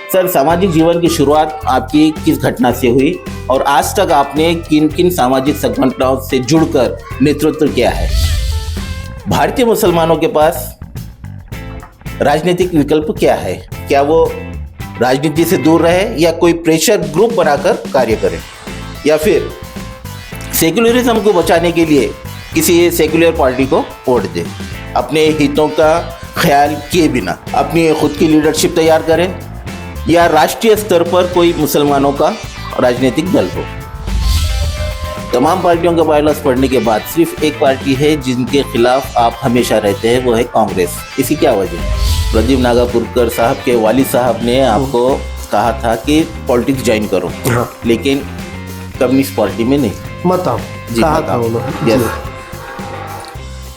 Sir, सामाजिक जीवन की शुरुआत आपकी किस घटना से हुई और आज तक आपने किन किन सामाजिक संगठनों से जुड़कर नेतृत्व किया है? भारतीय मुसलमानों के पास राजनीतिक विकल्प क्या है? क्या वो राजनीति से दूर रहे या कोई प्रेशर ग्रुप बनाकर कार्य करें, या फिर सेक्युलरिज्म को बचाने के लिए किसी सेक्युलर पार्टी को वोट दें, अपने हितों का ख्याल किए बिना अपनी खुद की लीडरशिप तैयार करें, या राष्ट्रीय स्तर पर कोई मुसलमानों का राजनीतिक दल हो? तमाम पार्टियों का बायलॉज पढ़ने के बाद सिर्फ एक पार्टी है जिनके खिलाफ आप हमेशा रहते हैं, वो है कांग्रेस। इसी क्या वजह? प्रदीप नागापुरकर साहब के वालिद साहब ने आपको कहा था कि पॉलिटिक्स ज्वाइन करो, हाँ। लेकिन कम्युनिस्ट पार्टी में नहीं। मत आओ, जी, कहा मत था आओ। उन्होंने। यस।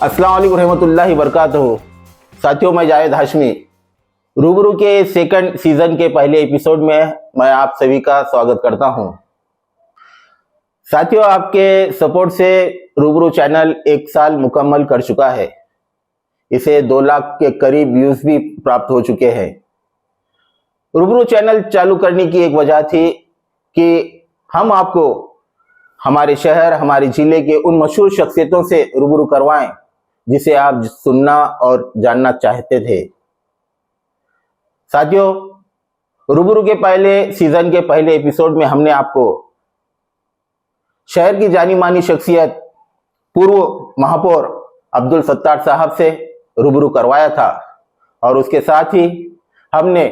अस्सलाम वालेकुम रहमतुल्लाहि वबरकातुहू। साथियों, मैं जावेद हाशमी। रूबरू के सेकंड सीजन के पहले एपिसोड में मैं आप सभी का स्वागत करता हूं। साथियों, आपके सपोर्ट से रूबरू चैनल 1 साल मुकम्मल कर चुका है। इसे 2 लाख के करीब व्यूज भी प्राप्त हो चुके हैं। रूबरू चैनल चालू करने की एक वजह थी कि हम आपको हमारे शहर, हमारे जिले के उन मशहूर शख्सियतों से रूबरू करवाएं जिसे आप सुनना और जानना चाहते थे। साथियों, रूबरू के पहले सीजन के पहले एपिसोड में हमने आपको शहर की जानी मानी शख्सियत पूर्व महापौर अब्दुल सत्तार साहब से रूबरू करवाया था, और उसके साथ ही हमने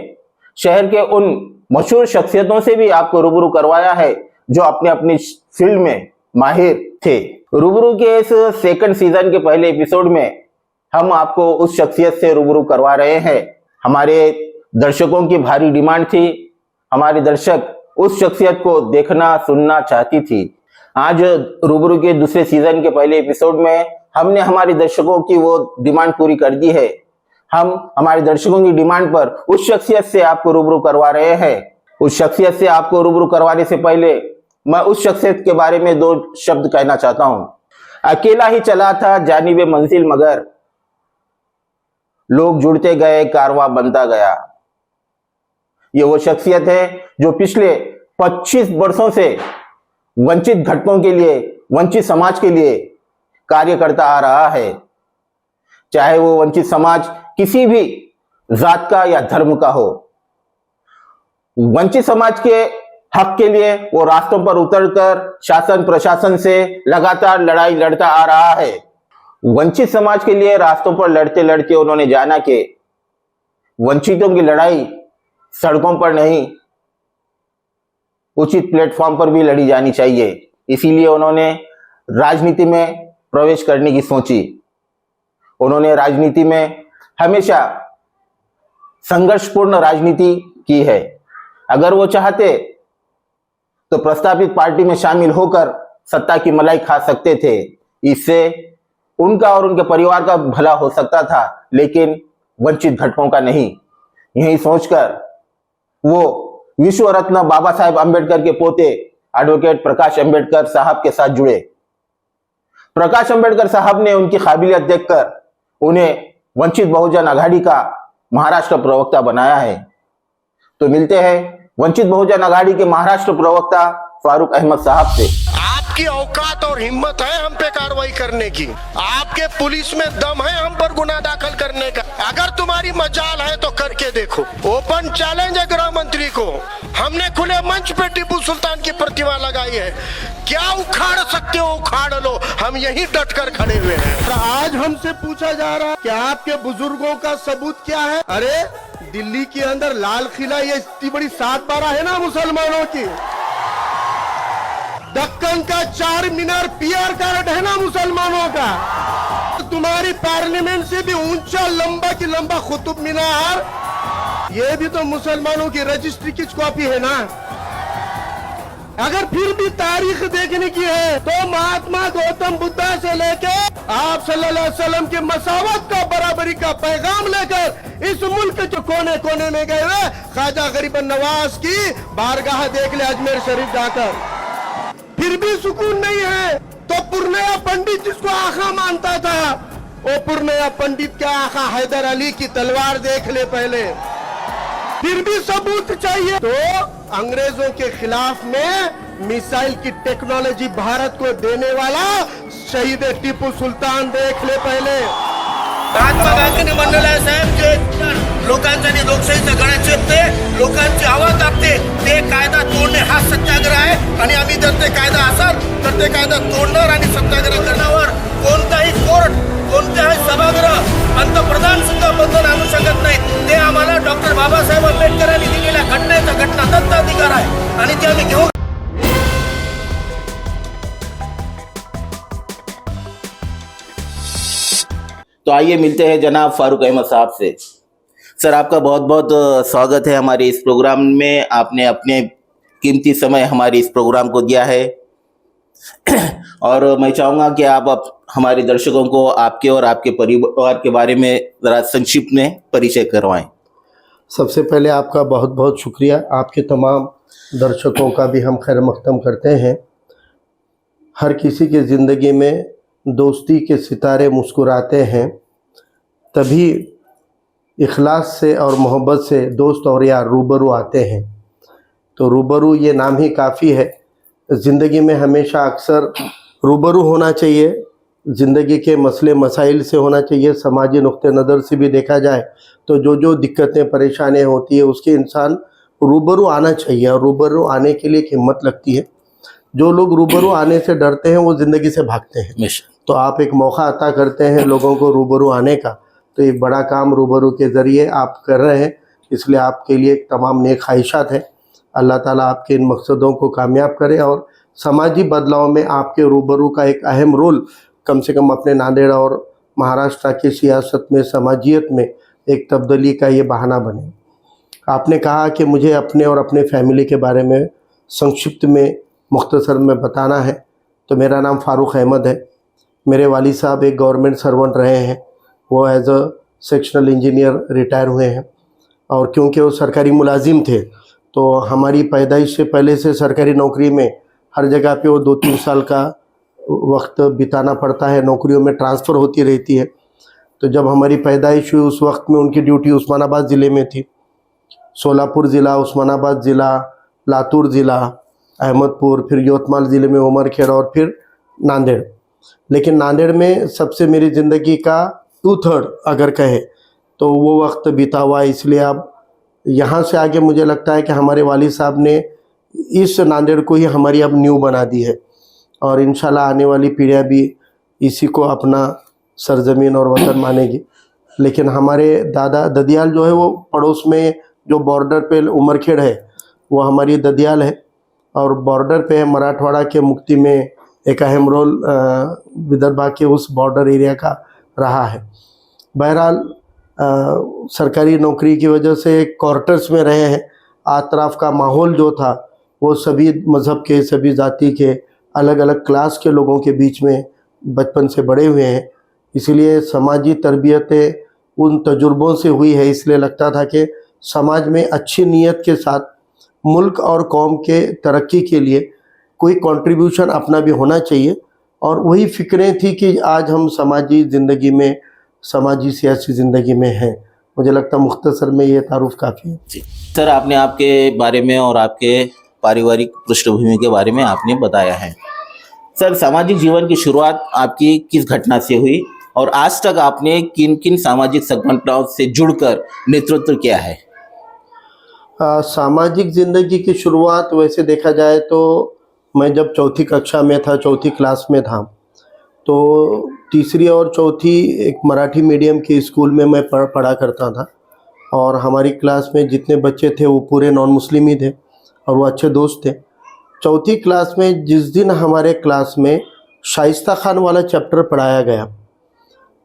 शहर के उन मशहूर शख्सियतों से भी आपको रूबरू करवाया है जो अपने अपनी फील्ड में माहिर थे। रूबरू के इस सेकंड सीजन के पहले एपिसोड में हम आपको उस शख्सियत से रूबरू करवा रहे हैं। हमारे दर्शकों की भारी डिमांड थी, हमारे दर्शक उस शख्सियत को देखना सुनना चाहती थी। आज रूबरू के दूसरे सीजन के पहले एपिसोड में हमने हमारे दर्शकों की वो डिमांड पूरी कर दी है। हम हमारे दर्शकों की डिमांड पर उस शख्सियत से आपको रूबरू करवा रहे हैं। उस शख्सियत से आपको रूबरू करवाने से पहले मैं उस शख्सियत के बारे में 2 शब्द कहना चाहता हूं। अकेला ही चला था जानिबे मंजिल, मगर लोग जुड़ते गए, कारवां बनता गया। ये वो शख्सियत है जो पिछले 25 वर्षों से वंचित घटकों के लिए, वंचित समाज के लिए कार्य करता आ रहा है। चाहे वो वंचित समाज किसी भी जात का या धर्म का हो, वंचित समाज के हक के लिए वो रास्तों पर उतरकर शासन प्रशासन से लगातार लड़ाई लड़ता आ रहा है। वंचित समाज के लिए रास्तों पर लड़ते लड़ते उन्होंने जाना कि वंचितों की लड़ाई सड़कों पर नहीं, उचित प्लेटफॉर्म पर भी लड़ी जानी चाहिए। इसीलिए उन्होंने राजनीति में प्रवेश करने की सोची। उन्होंने राजनीति में हमेशा संघर्षपूर्ण राजनीति की है। अगर वो चाहते तो प्रस्तावित पार्टी में शामिल होकर सत्ता की मलाई खा सकते थे। इससे उनका और उनके परिवार का भला हो सकता था, लेकिन वंचित घटकों का नहीं। यही सोचकर वो विश्व रत्न बाबा साहेब अम्बेडकर के पोते एडवोकेट प्रकाश अम्बेडकर साहब के साथ जुड़े। प्रकाश अम्बेडकर साहब ने उनकी काबिलियत देखकर उन्हें वंचित बहुजन आघाड़ी का महाराष्ट्र प्रवक्ता बनाया है। तो मिलते हैं वंचित बहुजन आघाड़ी के महाराष्ट्र प्रवक्ता फारूक अहमद साहब से। आपकी औकात और हिम्मत है हम पे कार्रवाई करने की, आपके पुलिस में दम है हम पर गुनाह दाखिल करने का। अगर तुम्हारी मजाल है तो करके देखो। ओपन चैलेंज है गृह मंत्री को। हमने खुले मंच पे टीपू सुल्तान की प्रतिमा लगाई है। क्या उखाड़ सकते हो उखाड़ लो, हम यही डट कर खड़े हुए हैं। तो आज हमसे पूछा जा रहा है कि आपके बुजुर्गों का सबूत क्या है? अरे दिल्ली के अंदर लाल किला, ये इतनी बड़ी 7/12 है ना मुसलमानों की। दक्कन का 4 मीनार PR कार्ड है ना मुसलमानों का। तुम्हारी पार्लियामेंट से भी ऊंचा लंबा की लंबा कुतुब मीनार, ये भी तो मुसलमानों की रजिस्ट्री की कॉपी है ना। अगर फिर भी तारीख देखने की है तो महात्मा गौतम बुद्धा से लेके आप सल्लल्लाहु अलैहि वसल्लम के मसावत का, बराबरी का पैगाम लेकर इस मुल्क के कोने कोने में गए हुए ख्वाजा गरीब नवाज की बारगाह देख ले अजमेर शरीफ जाकर। फिर भी सुकून नहीं है तो पुरनया पंडित जिसको आका मानता था, वो पुरनया पंडित के आका हैदर अली की तलवार देख ले पहले। फिर भी सबूत चाहिए। तो अंग्रेजों के खिलाफ में मिसाइल की टेक्नोलॉजी भारत को देने वाला शहीद टिपू सुलतान देख ले पहले। महात्मा गांधींनी म्हणलेलं आहे साहेब, जे लोकांचा आणि लोकशाहीचा गळा चेपते, लोकांची हवा दाबते, ते कायदा तोडणे हा सत्याग्रह आहे। आणि आम्ही जर ते कायदा असाल तर ते कायदा तोडणार आणि सत्याग्रह करण्यावर कोणताही कोर्ट, कोणताही सभागृह, पंतप्रधान सुद्धा बंधन आणू शकत नाही। ते आम्हाला डॉक्टर बाबासाहेब आंबेडकरांनी दिलेल्या घटनेचा घटनादत्त अधिकार आहे आणि ते आम्ही घेऊ। तो आइए मिलते हैं जनाब फारूक अहमद साहब से। सर, आपका बहुत बहुत स्वागत है हमारे इस प्रोग्राम में। आपने अपने कीमती समय हमारे इस प्रोग्राम को दिया है और मैं चाहूँगा कि आप हमारे दर्शकों को आपके और आपके परिवार के बारे में ज़रा संक्षिप्त में परिचय करवाएं। सबसे पहले आपका बहुत बहुत शुक्रिया। आपके तमाम दर्शकों का भी हम खैर मकदम करते हैं। हर किसी के ज़िंदगी में दोस्ती के सितारे मुस्कुराते हैं, तभी इखलास से और मोहब्बत से दोस्त और यार रूबरू आते हैं। तो रूबरू ये नाम ही काफ़ी है। ज़िंदगी में हमेशा अक्सर रूबरू होना चाहिए, ज़िंदगी के मसले मसाइल से होना चाहिए। समाजी नुक्ते नज़र से भी देखा जाए तो जो दिक्कतें परेशानियाँ होती है उसके इंसान रूबरू आना चाहिए, और रूबरू आने के लिए एक हिम्मत लगती है। जो लोग रूबरू आने से डरते हैं वो ज़िंदगी से भागते हैं। तो आप एक मौका अता करते हैं लोगों को रूबरू आने का, तो एक बड़ा काम रूबरू के ज़रिए आप कर रहे हैं, इसलिए आपके लिए तमाम नेक ख्वाहिशात है। अल्लाह ताला आपके इन मकसदों को कामयाब करे और समाजी बदलाव में आपके रूबरू का एक अहम रोल कम से कम अपने नांदेड़ और महाराष्ट्र की सियासत में, समाजियत में एक तब्दीली का ये बहाना बने। आपने कहा कि मुझे अपने और अपने फैमिली के बारे में संक्षिप्त में मुख्तसर में बताना है, तो मेरा नाम फारूक अहमद है। मेरे वालिद साहब एक गवर्नमेंट सर्वेंट रहे हैं, वो as a sectional engineer retire हुए हैं, और क्योंकि वो सरकारी मुलाजिम थे तो हमारी पैदाइश से पहले से सरकारी नौकरी में हर जगह पे वो 2-3 साल का वक्त बिताना पड़ता है, नौकरियों में ट्रांसफ़र होती रहती है। तो जब हमारी पैदाइश हुई उस वक्त में उनकी ड्यूटी उस्मानाबाद ज़िले में थी। सोलापुर ज़िला, उस्मानाबाद ज़िला, लातूर ज़िला, अहमदपुर, फिर यवतमाल ज़िले में उमरखेड़ और फिर नांदेड़। लेकिन नांदेड़ में सबसे मेरी ज़िंदगी का 2/3 अगर कहे तो वो वक्त बीता हुआ, इसलिए अब यहाँ से आगे मुझे लगता है कि हमारे वालिद साहब ने इस नांदेड़ को ही हमारी अब न्यू बना दी है, और इंशाल्लाह आने वाली पीढ़ियाँ भी इसी को अपना सरजमीन और वतन मानेगी। लेकिन हमारे दादा ददियाल जो है वो पड़ोस में जो बॉर्डर पे उमरखेड़ है वो हमारी ददियाल है, और बॉर्डर पे मराठवाड़ा के मुक्ति में एक अहम रोल विदर्भा के उस बॉर्डर एरिया का रहा है। बहरहाल सरकारी नौकरी की वजह से क्वार्टर्स में रहे हैं। आतराफ का माहौल जो था वो सभी मज़हब के, सभी जाति के, अलग अलग क्लास के लोगों के बीच में बचपन से बड़े हुए हैं, इसलिए समाजी तरबियतें उन तजुर्बों से हुई है। इसलिए लगता था कि समाज में अच्छी नीयत के साथ मुल्क और कौम के तरक्की के लिए कोई कंट्रीब्यूशन अपना भी होना चाहिए, और वही फ़िक्रें थी कि आज हम समाजी ज़िंदगी में, समाजी सियासी ज़िंदगी में हैं। मुझे लगता है मुख्तसर में ये तारुफ काफ़ी है। सर, आपने आपके बारे में और आपके पारिवारिक पृष्ठभूमि के बारे में आपने बताया है। सर, सामाजिक जीवन की शुरुआत आपकी किस घटना से हुई और आज तक आपने किन किन सामाजिक संगठनों से जुड़कर नेतृत्व किया है? सामाजिक ज़िंदगी की शुरुआत वैसे देखा जाए तो मैं जब 4th कक्षा में था, 4th क्लास में था, तो 3री और 4थी एक मराठी मीडियम के स्कूल में मैं पढ़ा करता था, और हमारी क्लास में जितने बच्चे थे वो पूरे नॉन मुस्लिम ही थे और वो अच्छे दोस्त थे। 4थी क्लास में जिस दिन हमारे क्लास में शाइस्ता खान वाला चैप्टर पढ़ाया गया,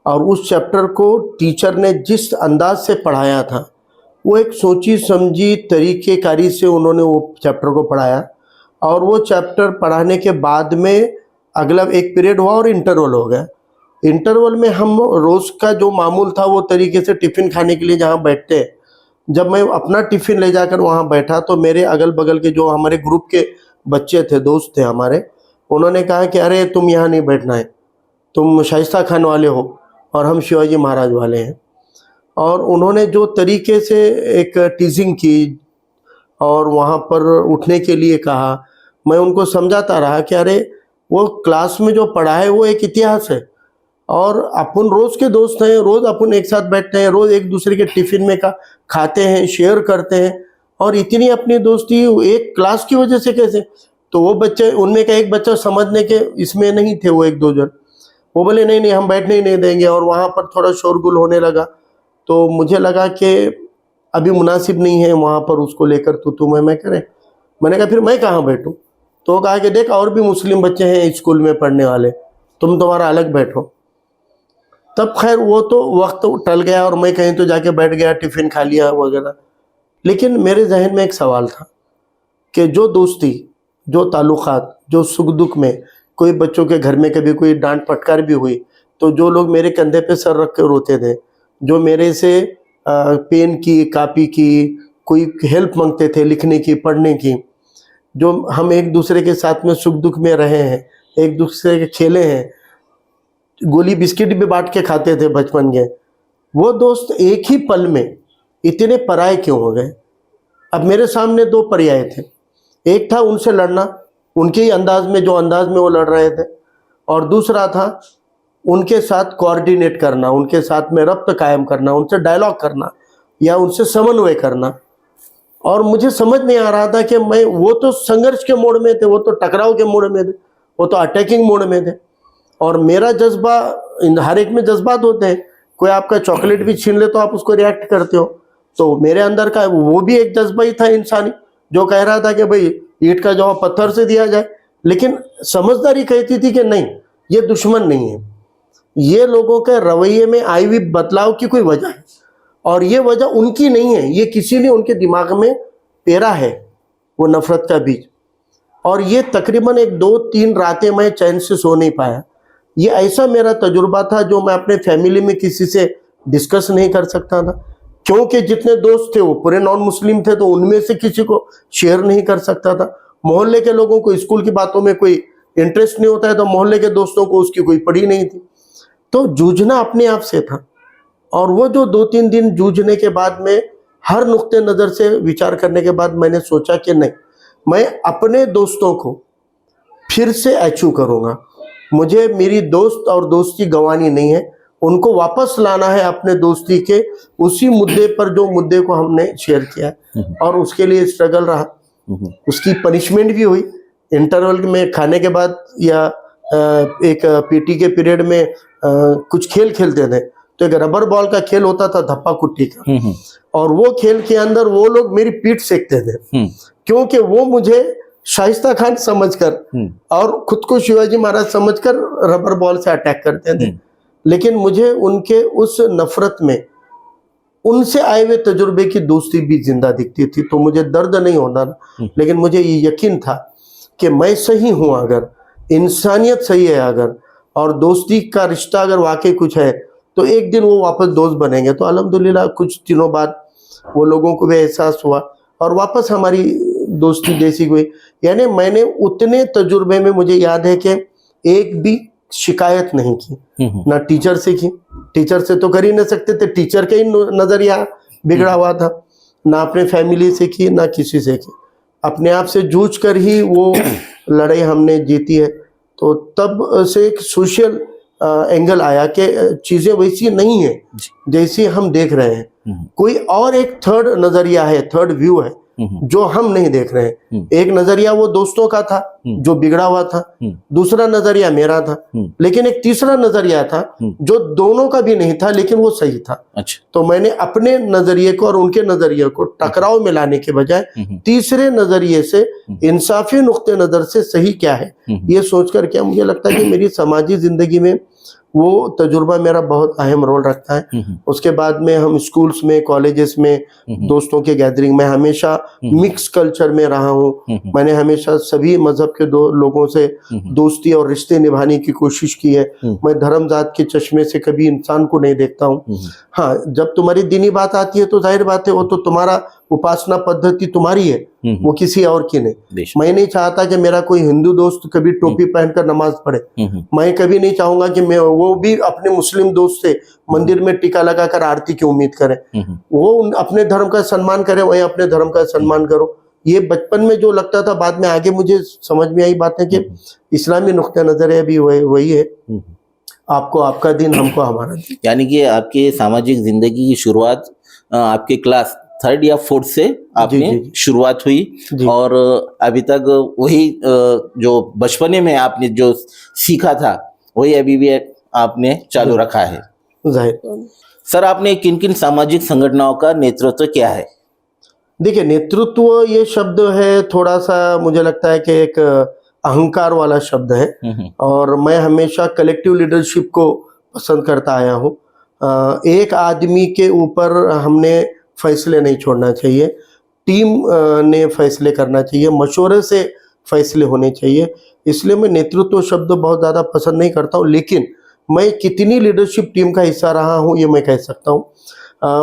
और उस चैप्टर को टीचर ने जिस अंदाज से पढ़ाया था वो एक सोची समझी तरीक़ेकारी से उन्होंने वो चैप्टर को पढ़ाया, और वो चैप्टर पढ़ाने के बाद में अगला एक पीरियड हुआ और इंटरवल हो गया। इंटरवल में हम रोज़ का जो मामूल था वो तरीके से टिफ़िन खाने के लिए जहाँ बैठते हैं, जब मैं अपना टिफ़िन ले जाकर वहाँ बैठा तो मेरे अगल बगल के जो हमारे ग्रुप के बच्चे थे, दोस्त थे हमारे, उन्होंने कहा कि अरे तुम यहाँ नहीं बैठना है, तुम शाइस्ता खान वाले हो और हम शिवाजी महाराज वाले हैं। और उन्होंने जो तरीके से एक टीजिंग की और वहाँ पर उठने के लिए कहा, मैं उनको समझाता रहा कि अरे वो क्लास में जो पढ़ा है वो एक इतिहास है और अपन रोज के दोस्त हैं, रोज अपन एक साथ बैठते हैं, रोज एक दूसरे के टिफिन में खाते हैं, शेयर करते हैं और इतनी अपनी दोस्ती एक क्लास की वजह से कैसे? तो वो बच्चे, उनमें का एक बच्चा समझने के इसमें नहीं थे, वो एक दो जन, वो बोले नहीं हम बैठने ही नहीं देंगे और वहाँ पर थोड़ा शोरगुल होने लगा। तो मुझे लगा कि अभी मुनासिब नहीं है वहाँ पर उसको लेकर तू मैं करें। मैंने कहा फिर मैं कहाँ बैठूँ? तो कहा कि देख और भी मुस्लिम बच्चे हैं स्कूल में पढ़ने वाले, तुम्हारा अलग बैठो। तब खैर वो तो वक्त टल गया और मैं कहीं तो जाके बैठ गया, टिफिन खा लिया वगैरह। लेकिन मेरे जहन में एक सवाल था कि जो दोस्ती, जो ताल्लुकात, जो सुख दुख में कोई बच्चों के घर में कभी कोई डांट फटकार भी हुई तो जो लोग मेरे कंधे पे सर रख कर रोते थे, जो मेरे से पेन की, कापी की, कोई हेल्प मांगते थे लिखने की, पढ़ने की, जो हम एक दूसरे के साथ में सुख दुख में रहे हैं, एक दूसरे के खेले हैं, गोली बिस्किट भी बांट के खाते थे बचपन के, वो दोस्त एक ही पल में इतने पराये क्यों हो गए? अब मेरे सामने दो पर्याय थे, एक था उनसे लड़ना उनके ही अंदाज में, जो अंदाज में वो लड़ रहे थे, और दूसरा था उनके साथ कोऑर्डिनेट करना, उनके साथ में रब्त कायम करना, उनसे डायलॉग करना या उनसे समन्वय करना। और मुझे समझ नहीं आ रहा था कि मैं, वो तो संघर्ष के मोड में थे, वो तो टकराव के मोड में थे, वो तो अटैकिंग मोड में थे, और मेरा जज्बा, हर एक में जज्बात होते हैं, कोई आपका चॉकलेट भी छीन ले तो आप उसको रिएक्ट करते हो, तो मेरे अंदर का वो भी एक जज्बा ही था इंसानी, जो कह रहा था कि भाई ईंट का जवाब पत्थर से दिया जाए। लेकिन समझदारी कहती थी कि नहीं, ये दुश्मन नहीं है, ये लोगों के रवैये में आई हुई बदलाव की कोई वजह है, और ये वजह उनकी नहीं है, ये किसी ने उनके दिमाग में पेरा है वो नफरत का बीज। और ये तकरीबन 1-2-3 रातें मैं चैन से सो नहीं पाया। ये ऐसा मेरा तजुर्बा था जो मैं अपने फैमिली में किसी से डिस्कस नहीं कर सकता था, क्योंकि जितने दोस्त थे वो पूरे नॉन मुस्लिम थे, तो उनमें से किसी को शेयर नहीं कर सकता था। मोहल्ले के लोगों को स्कूल की बातों में कोई इंटरेस्ट नहीं होता है, तो मोहल्ले के दोस्तों को उसकी कोई पड़ी नहीं थी। तो जूझना अपने आप से था, और वो जो 2-3 दिन जूझने के बाद में, हर नुक्ते नज़र से विचार करने के बाद मैंने सोचा कि नहीं, मैं अपने दोस्तों को फिर से अचीव करूँगा। मुझे मेरी दोस्त और दोस्ती गंवानी नहीं है, उनको वापस लाना है अपने दोस्ती के उसी मुद्दे पर जो मुद्दे को हमने शेयर किया है, और उसके लिए स्ट्रगल रहा। उसकी पनिशमेंट भी हुई, इंटरवल में खाने के बाद या एक पीटी के पीरियड में कुछ खेल खेलते थे, तो एक रबर बॉल का खेल होता था, धप्पा कुट्टी का, और वो खेल के अंदर वो लोग मेरी पीठ सेकते थे, क्योंकि वो मुझे शाइस्ता खान समझकर और खुद को शिवाजी महाराज समझकर रबर बॉल से अटैक करते थे। लेकिन मुझे उनके उस नफरत में उनसे आए हुए तजुर्बे की दोस्ती भी जिंदा दिखती थी, तो मुझे दर्द नहीं होता था, लेकिन मुझे ये यकीन था कि मैं सही हूँ, अगर इंसानियत सही है अगर, और दोस्ती का रिश्ता अगर वाकई कुछ है, तो एक दिन वो वापस दोस्त बनेंगे। तो अल्हम्दुलिल्लाह कुछ दिनों बाद वो लोगों को भी एहसास हुआ और वापस हमारी दोस्ती जैसी हुई। यानी मैंने उतने तजुर्बे में मुझे याद है कि एक भी शिकायत नहीं की, ना टीचर से की, टीचर से तो कर ही नहीं सकते थे, टीचर का ही नजरिया बिगड़ा हुआ था, ना अपने फैमिली से की, ना किसी से की, अपने आप से जूझ कर ही वो लड़ाई हमने जीती है। तो तब से एक सोशल एंगल आया कि चीजें वैसी नहीं है जैसी हम देख रहे हैं, कोई और एक थर्ड नजरिया है, थर्ड व्यू है जो हम नहीं देख रहे हैं। एक नजरिया वो दोस्तों का था जो बिगड़ा हुआ था, दूसरा नजरिया मेरा था, लेकिन एक तीसरा नजरिया था जो दोनों का भी नहीं था लेकिन वो सही था। अच्छा। तो मैंने अपने नजरिए को और उनके नजरिए को टकराव में लाने के बजाय तीसरे नजरिए से, इंसाफी नुक्ते नजर से सही क्या है ये सोचकर, क्या मुझे लगता है कि मेरी समाजी जिंदगी में वो तजुर्बा मेरा बहुत अहम रोल रखता है। उसके बाद में हम स्कूल्स में, कॉलेजेस में, दोस्तों के गैदरिंग में हमेशा मिक्स कल्चर में रहा हूँ। मैंने हमेशा सभी मजहब के लोगों से दोस्ती और रिश्ते निभाने की कोशिश की है। मैं धर्म जात के चश्मे से कभी इंसान को नहीं देखता हूँ। हाँ, जब तुम्हारी दीनी बात आती है तो जाहिर बात है वो तो तुम्हारा उपासना पद्धति तुम्हारी है, वो किसी और की नहीं। बेशक। मैं नहीं चाहता कि मेरा कोई हिंदू दोस्त कभी टोपी पहनकर नमाज पढ़े, मैं कभी नहीं चाहूंगा कि मैं वो भी अपने मुस्लिम दोस्त से मंदिर में टीका लगाकर आरती की उम्मीद करे। वो अपने धर्म का सम्मान करे, वही अपने धर्म का सम्मान करो। ये बचपन में जो लगता था, बाद में आगे मुझे समझ में आई बात है कि इस्लामी नुक्ता नजर है अभी वही है, आपको आपका दिन, हमको हमारा दिन। यानी कि आपके सामाजिक जिंदगी की शुरुआत आपके क्लास 3rd या 4th से आपने जी। शुरुआत हुई जी। और अभी तक वही जो बचपने में आपने जो सीखा था वही अभी भी आपने चालू रखा है। जाहिर। सर, आपने किन किन सामाजिक संगठनों का नेतृत्व किया है? देखिए, नेतृत्व ये शब्द है थोड़ा सा, मुझे लगता है कि एक अहंकार वाला शब्द है, और मैं हमेशा कलेक्टिव लीडरशिप को पसंद करता आया हूँ। एक आदमी के ऊपर हमने फैसले नहीं छोड़ना चाहिए, टीम ने फैसले करना चाहिए, मशवरे से फैसले होने चाहिए। इसलिए मैं नेतृत्व शब्द बहुत ज़्यादा पसंद नहीं करता हूँ, लेकिन मैं कितनी लीडरशिप टीम का हिस्सा रहा हूँ ये मैं कह सकता हूँ।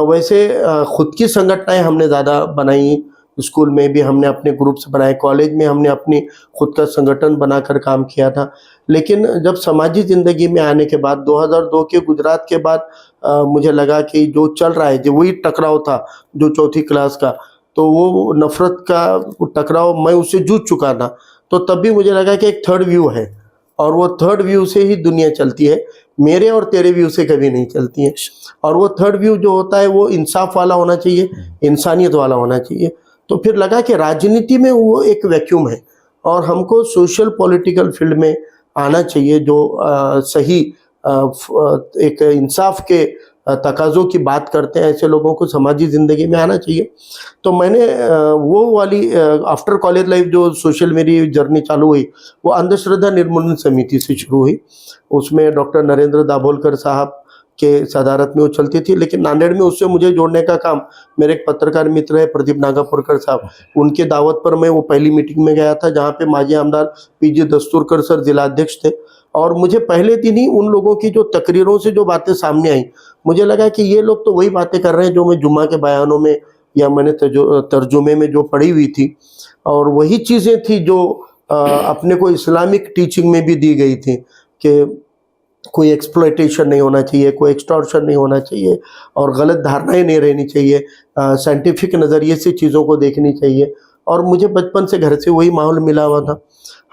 वैसे खुद की संगठनाएं हमने ज़्यादा बनाई, स्कूल में भी हमने अपने ग्रुप्स बनाए, कॉलेज में हमने अपनी खुद का संगठन बनाकर काम किया था। लेकिन जब समाजी ज़िंदगी में आने के बाद 2002 के गुजरात के बाद मुझे लगा कि जो चल रहा है, जो वही टकराव था जो 4th क्लास का, तो वो नफ़रत का टकराव मैं उससे जूझ चुका था। तो तब भी मुझे लगा कि एक थर्ड व्यू है, और वो थर्ड व्यू से ही दुनिया चलती है, मेरे और तेरे व्यू से कभी नहीं चलती है। और वो थर्ड व्यू जो होता है वो इंसाफ वाला होना चाहिए, इंसानियत वाला होना चाहिए। तो फिर लगा कि राजनीति में वो एक वैक्यूम है और हमको सोशल पॉलिटिकल फील्ड में आना चाहिए, जो सही एक इंसाफ के तकाज़ों की बात करते हैं, ऐसे लोगों को समाजी ज़िंदगी में आना चाहिए। तो मैंने वो वाली आफ्टर कॉलेज लाइफ जो सोशल मेरी जर्नी चालू हुई, वो अंधश्रद्धा निर्मूलन समिति से शुरू हुई। उसमें डॉक्टर नरेंद्र दाभोलकर साहब के सदारत में वो चलती थी, लेकिन नांदेड़ में उससे मुझे जोड़ने का काम मेरे एक पत्रकार मित्र है प्रदीप नागापुरकर साहब, उनके दावत पर मैं वो पहली मीटिंग में गया था, जहाँ पे माजी आमदार पीजी दस्तूरकर सर जिलाध्यक्ष थे। और मुझे पहले दिन ही उन लोगों की जो तकरीरों से जो बातें सामने आई, मुझे लगा कि ये लोग तो वही बातें कर रहे हैं जो मैं जुम्मा के बयानों में या मैंने तर्जुमे में जो पढ़ी हुई थी, और वही चीज़ें थी जो अपने को इस्लामिक टीचिंग में भी दी गई थी कि कोई एक्सप्लॉयटेशन नहीं होना चाहिए, कोई एक्सटॉर्शन नहीं होना चाहिए, और गलत धारणाएं नहीं रहनी चाहिए, साइंटिफिक नज़रिए से चीज़ों को देखनी चाहिए। और मुझे बचपन से घर से वही माहौल मिला हुआ था।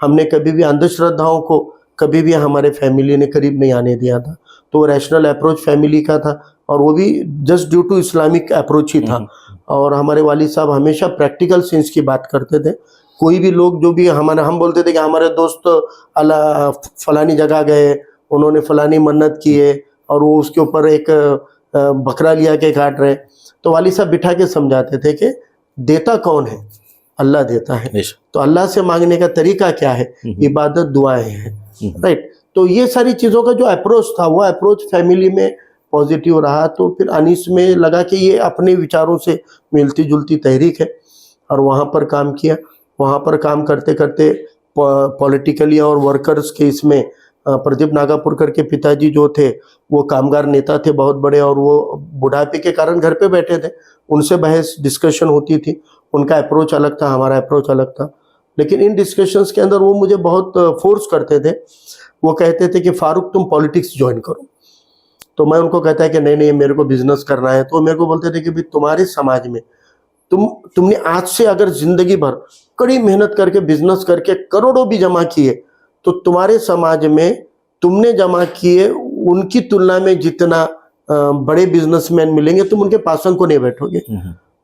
हमने कभी भी अंधश्रद्धाओं को कभी भी हमारे फैमिली ने करीब नहीं आने दिया था। तो रैशनल अप्रोच फैमिली का था, और वो भी just due to Islamic approach ही था। और हमारे वालिद साहब हमेशा प्रैक्टिकल सेंस की बात करते थे। कोई भी लोग जो भी हम बोलते थे कि हमारे दोस्त अल्लाह फलानी जगह गए, उन्होंने फलानी मन्नत की है, और वो उसके ऊपर एक बकरा लिया के काट रहे, तो वालिद साहब बिठा के समझाते थे कि देता कौन है, अल्लाह देता है। तो अल्लाह से मांगने का तरीका क्या है, इबादत दुआएं हैं, राइट। तो ये सारी चीज़ों का जो अप्रोच था, वो अप्रोच फैमिली में पॉजिटिव रहा। तो फिर अनीस में लगा कि ये अपने विचारों से मिलती जुलती तहरीक है, और वहाँ पर काम किया। वहाँ पर काम करते करते पॉलिटिकली और वर्कर्स के इसमें प्रदीप नागापुरकर के पिताजी जो थे वो कामगार नेता थे बहुत बड़े, और वो बुढ़ापे के कारण घर पे बैठे थे, उनसे बहस डिस्कशन होती थी। उनका अप्रोच अलग था, हमारा अप्रोच अलग था, लेकिन इन डिस्कशंस के अंदर वो मुझे बहुत फोर्स करते थे। वो कहते थे कि फारूक तुम पॉलिटिक्स ज्वाइन करो, तो मैं उनको कहता है कि नहीं मेरे को बिजनेस करना है। तो मेरे को बोलते थे कि भाई तुम्हारे समाज में तुमने आज से अगर जिंदगी भर कड़ी मेहनत करके बिजनेस करके करोड़ों भी जमा किए, तो तुम्हारे समाज में तुमने जमा किए उनकी तुलना में जितना बड़े बिजनेसमैन मिलेंगे, तुम उनके पासन को नहीं बैठोगे।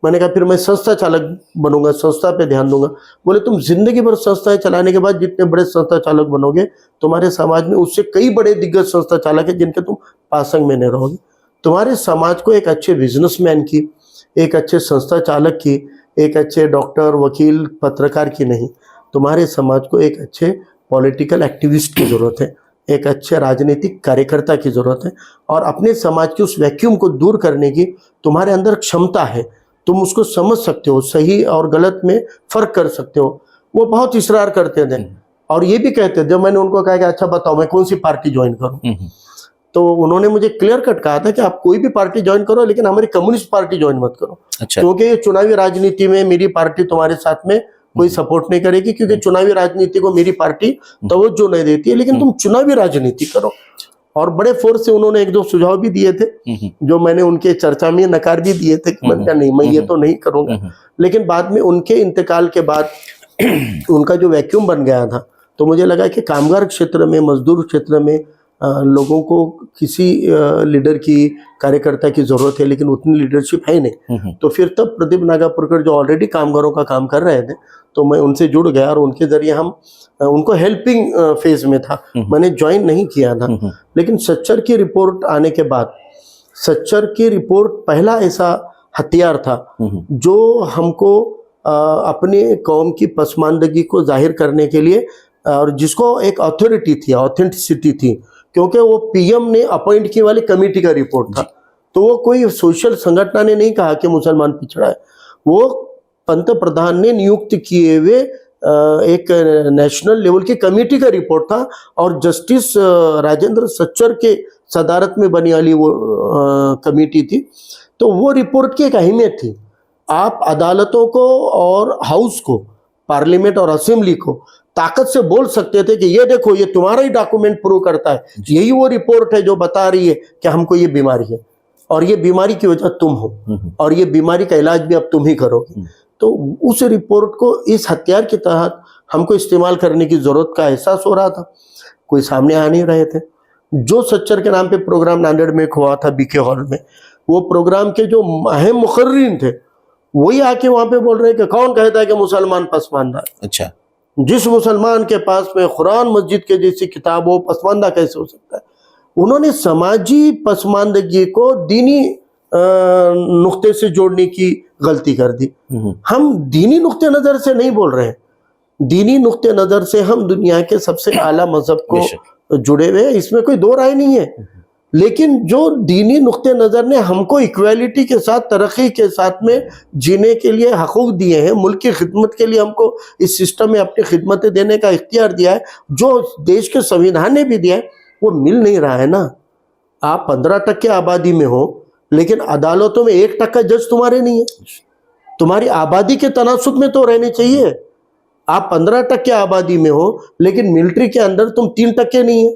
मैंने कहा फिर मैं संस्था चालक बनूंगा, संस्था पे ध्यान दूंगा। बोले तुम जिंदगी भर संस्थाएं चलाने के बाद जितने बड़े संस्था चालक बनोगे, तुम्हारे समाज में उससे कई बड़े दिग्गज संस्था चालक है जिनके तुम पासंग में नहीं रहोगे। तुम्हारे समाज को एक अच्छे बिजनेसमैन की, एक अच्छे संस्था चालक की, एक अच्छे डॉक्टर, वकील, पत्रकार की नहीं, तुम्हारे समाज को एक अच्छे पॉलिटिकल एक्टिविस्ट की ज़रूरत है, एक अच्छे राजनीतिक कार्यकर्ता की ज़रूरत है। और अपने समाज के उस वैक्यूम को दूर करने की तुम्हारे अंदर क्षमता है, तुम उसको समझ सकते हो, सही और गलत में फ़र्क कर सकते हो। वो बहुत इसरार करते थे, और ये भी कहते, जब मैंने उनको कहा कि अच्छा बताओ मैं कौन सी पार्टी ज्वाइन करूँ, तो उन्होंने मुझे क्लियर कट कहा था कि आप कोई भी पार्टी ज्वाइन करो, लेकिन हमारी कम्युनिस्ट पार्टी ज्वाइन मत करो। अच्छा। क्योंकि ये चुनावी राजनीति में मेरी पार्टी तुम्हारे साथ में कोई सपोर्ट नहीं करेगी, क्योंकि चुनावी राजनीति को मेरी पार्टी तवज्जो नहीं देती है, लेकिन तुम चुनावी राजनीति करो। और बड़े फोर्स से उन्होंने एक दो सुझाव भी दिए थे, जो मैंने उनके चर्चा में नकार भी दिए थे कि मैंने कहा नहीं, मैं ये तो नहीं करूंगा। लेकिन बाद में उनके इंतकाल के बाद उनका जो वैक्यूम बन गया था, तो मुझे लगा कि कामगार क्षेत्र में, मजदूर क्षेत्र में लोगों को किसी लीडर की, कार्यकर्ता की जरूरत है, लेकिन उतनी लीडरशिप है नहीं। तो फिर तब प्रदीप नागापुरकर जो ऑलरेडी कामगारों का काम कर रहे थे, तो मैं उनसे जुड़ गया और उनके जरिए हम उनको हेल्पिंग फेज में था, मैंने ज्वाइन नहीं किया था। लेकिन सच्चर की रिपोर्ट आने के बाद, सच्चर की रिपोर्ट पहला ऐसा हथियार था जो हमको अपने कौम की पसमानदगी को जाहिर करने के लिए, और जिसको एक अथॉरिटी थी, ऑथेंटिसिटी थी, क्योंकि वो पीएम ने अपॉइंट की वाली कमेटी का रिपोर्ट था। तो वो कोई सोशल संगठन ने नहीं कहा कि मुसलमान पिछड़ा है, वो पंत प्रधान ने नियुक्त किए हुए एक नेशनल लेवल की कमेटी का रिपोर्ट था, और जस्टिस राजेंद्र सच्चर के सदारत में बनी वाली वो कमेटी थी। तो वो रिपोर्ट की एक अहमियत थी। आप अदालतों को और हाउस को, पार्लियामेंट और असेंबली को ताकत से बोल सकते थे कि ये देखो, ये तुम्हारा ही डॉक्यूमेंट प्रूव करता है, यही वो रिपोर्ट है जो बता रही है कि हमको ये बीमारी है, और ये बीमारी की वजह तुम हो, और ये बीमारी का इलाज भी अब तुम ही करोगे। तो उस रिपोर्ट को इस हथियार के तहत हमको इस्तेमाल करने की जरूरत का एहसास हो रहा था। कोई सामने आ नहीं रहे थे। जो सच्चर के नाम पे प्रोग्राम नांदेड़ में हुआ था बीके हॉल में, वो प्रोग्राम के जो अहम मुखर्रीन थे वही आके वहां पे बोल रहे हैं कि कौन कहता है कि मुसलमान पसमानदा है। अच्छा। जिस मुसलमान के पास में कुरान मस्जिद के जैसी किताब हो, पसमानदा कैसे हो सकता है। उन्होंने समाजी पसमानदगी को दीनी नुक्ते से जोड़ने की गलती कर दी। हम दीनी नुक्ते नजर से नहीं बोल रहे हैं, दीनी नुक्ते नजर से हम दुनिया के सबसे आला मजहब को जुड़े हुए हैं, इसमें कोई दो राय नहीं है। लेकिन जो दीनी नुक्ते नजर ने हमको इक्वालिटी के साथ, तरक्की के साथ में जीने के लिए हकूक दिए हैं, मुल्क की खिदमत के लिए हमको इस सिस्टम में अपनी खिदमतें देने का इख्तियार दिया है, जो देश के संविधान ने भी दिया है, वो मिल नहीं रहा है ना। आप 15% आबादी में हो, लेकिन अदालतों में 1% जज तुम्हारे नहीं है। तुम्हारी आबादी के तनासुब में तो रहने चाहिए। आप 15% आबादी में हो, लेकिन मिलिट्री के अंदर तुम 3% नहीं है,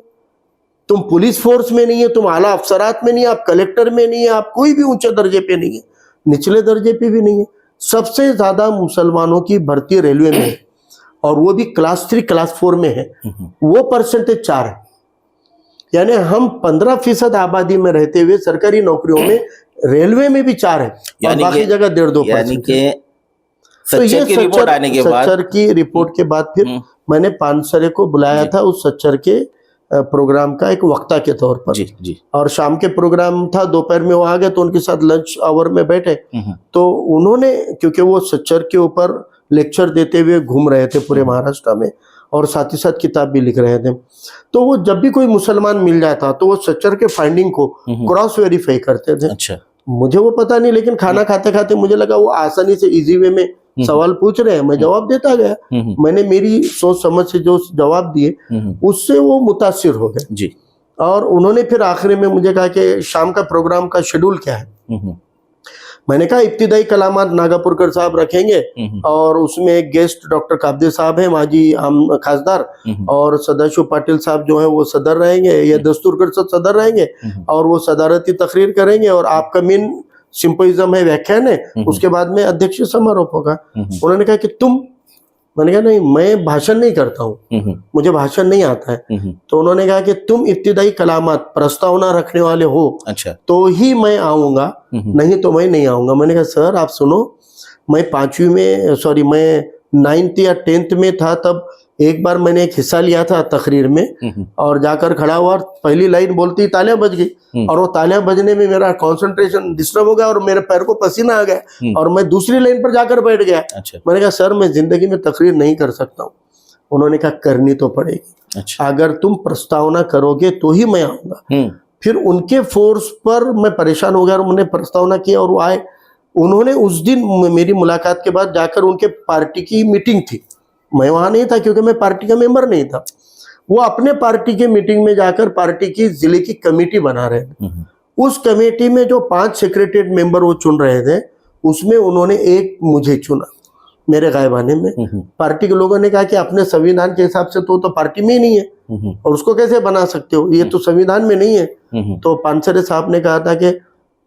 तुम पुलिस फोर्स में नहीं है, तुम आला अफसरात में नहीं है, आप कलेक्टर में नहीं है, आप कोई भी ऊंचे दर्जे पे नहीं है, निचले दर्जे पे भी नहीं है। सबसे ज्यादा मुसलमानों की भर्ती रेलवे में है, और वो भी क्लास 3 क्लास 4 में है। वो परसेंटेज 4 है। यानी हम 15% आबादी में रहते हुए सरकारी नौकरियों में, रेलवे में भी 4 है, और बाकी जगह 1.5%। तो ये सच्चर की रिपोर्ट के बाद फिर मैंने पानसरे को बुलाया था उस सच्चर के प्रोग्राम का एक वक्ता के तौर पर। जी। और शाम के प्रोग्राम था, दोपहर में वो आ गए, तो उनके साथ लंच आवर में बैठे। तो उन्होंने, क्योंकि वो सच्चर के ऊपर लेक्चर देते हुए घूम रहे थे पूरे महाराष्ट्र में, और साथ ही साथ किताब भी लिख रहे थे, तो वो जब भी कोई मुसलमान मिल जाता तो वो सच्चर के फाइंडिंग को क्रॉस वेरीफाई करते थे। अच्छा। मुझे वो पता नहीं, लेकिन खाना खाते खाते मुझे लगा वो आसानी से इजी वे में सवाल पूछ रहे हैं, मैं जवाब देता गया। मैंने मेरी सोच समझ से जो जवाब दिए उससे वो मुतासिर हो गए जी। और उन्होंने फिर आखिरी में मुझे कहा कि शाम का प्रोग्राम का शेड्यूल क्या है। मैंने कहा इब्तिदाई कलामात नागापुरकर साहब रखेंगे, और उसमें एक गेस्ट डॉक्टर काब्दे साहब हैं, माजी आम खासदार, और सदाशिव पाटिल साहब जो है वो सदर रहेंगे, या दस्तूरकर सदर रहेंगे, और वो सदारती तकरीर करेंगे, और आपका मेन सिंपोजियम है, व्याख्यान है, उसके बाद में अध्यक्षीय समारोह होगा। उन्होंने कहा कि तुम, मैंने कहा नहीं, मैं भाषण नहीं करता हूँ, मुझे भाषण नहीं आता है। तो उन्होंने कहा कि तुम इब्तिदाई कलामात, प्रस्तावना रखने वाले हो, अच्छा, तो ही मैं आऊंगा, नहीं तो मैं नहीं आऊंगा। मैंने कहा सर आप सुनो, मैं 5वीं में, सॉरी मैं 9th या 10th में था, तब एक बार मैंने एक हिस्सा लिया था तकरीर में, और जाकर खड़ा हुआ, पहली लाइन बोलती तालियां बज गई, और वो तालियां बजने में मेरा कंसंट्रेशन डिस्टर्ब हो गया और मेरे पैर को पसीना आ गया, और मैं दूसरी लाइन पर जाकर बैठ गया। अच्छा। मैंने कहा सर मैं जिंदगी में तकरीर नहीं कर सकता हूँ। उन्होंने कहा करनी तो पड़ेगी। अच्छा। अगर तुम प्रस्तावना करोगे तो ही मैं आऊंगा। फिर उनके फोर्स पर मैं परेशान हो गया और उन्होंने प्रस्तावना की और वो आए। उन्होंने उस दिन मेरी मुलाकात के बाद जाकर उनके पार्टी की मीटिंग थी, मैं वहां नहीं था क्योंकि मैं पार्टी का मेंबर नहीं था। वो अपने पार्टी के मीटिंग में जाकर पार्टी की जिले की कमेटी बना रहे थे। उस कमेटी में जो 5 सेक्रेटरीट मेंबर वो चुन रहे थे, उसमें उन्होंने एक मुझे चुना मेरे गायब आने में। पार्टी के लोगों ने कहा कि अपने संविधान के हिसाब से तो पार्टी में ही नहीं है और उसको कैसे बना सकते हो, ये तो संविधान में नहीं है। तो पानसरे साहब ने कहा था कि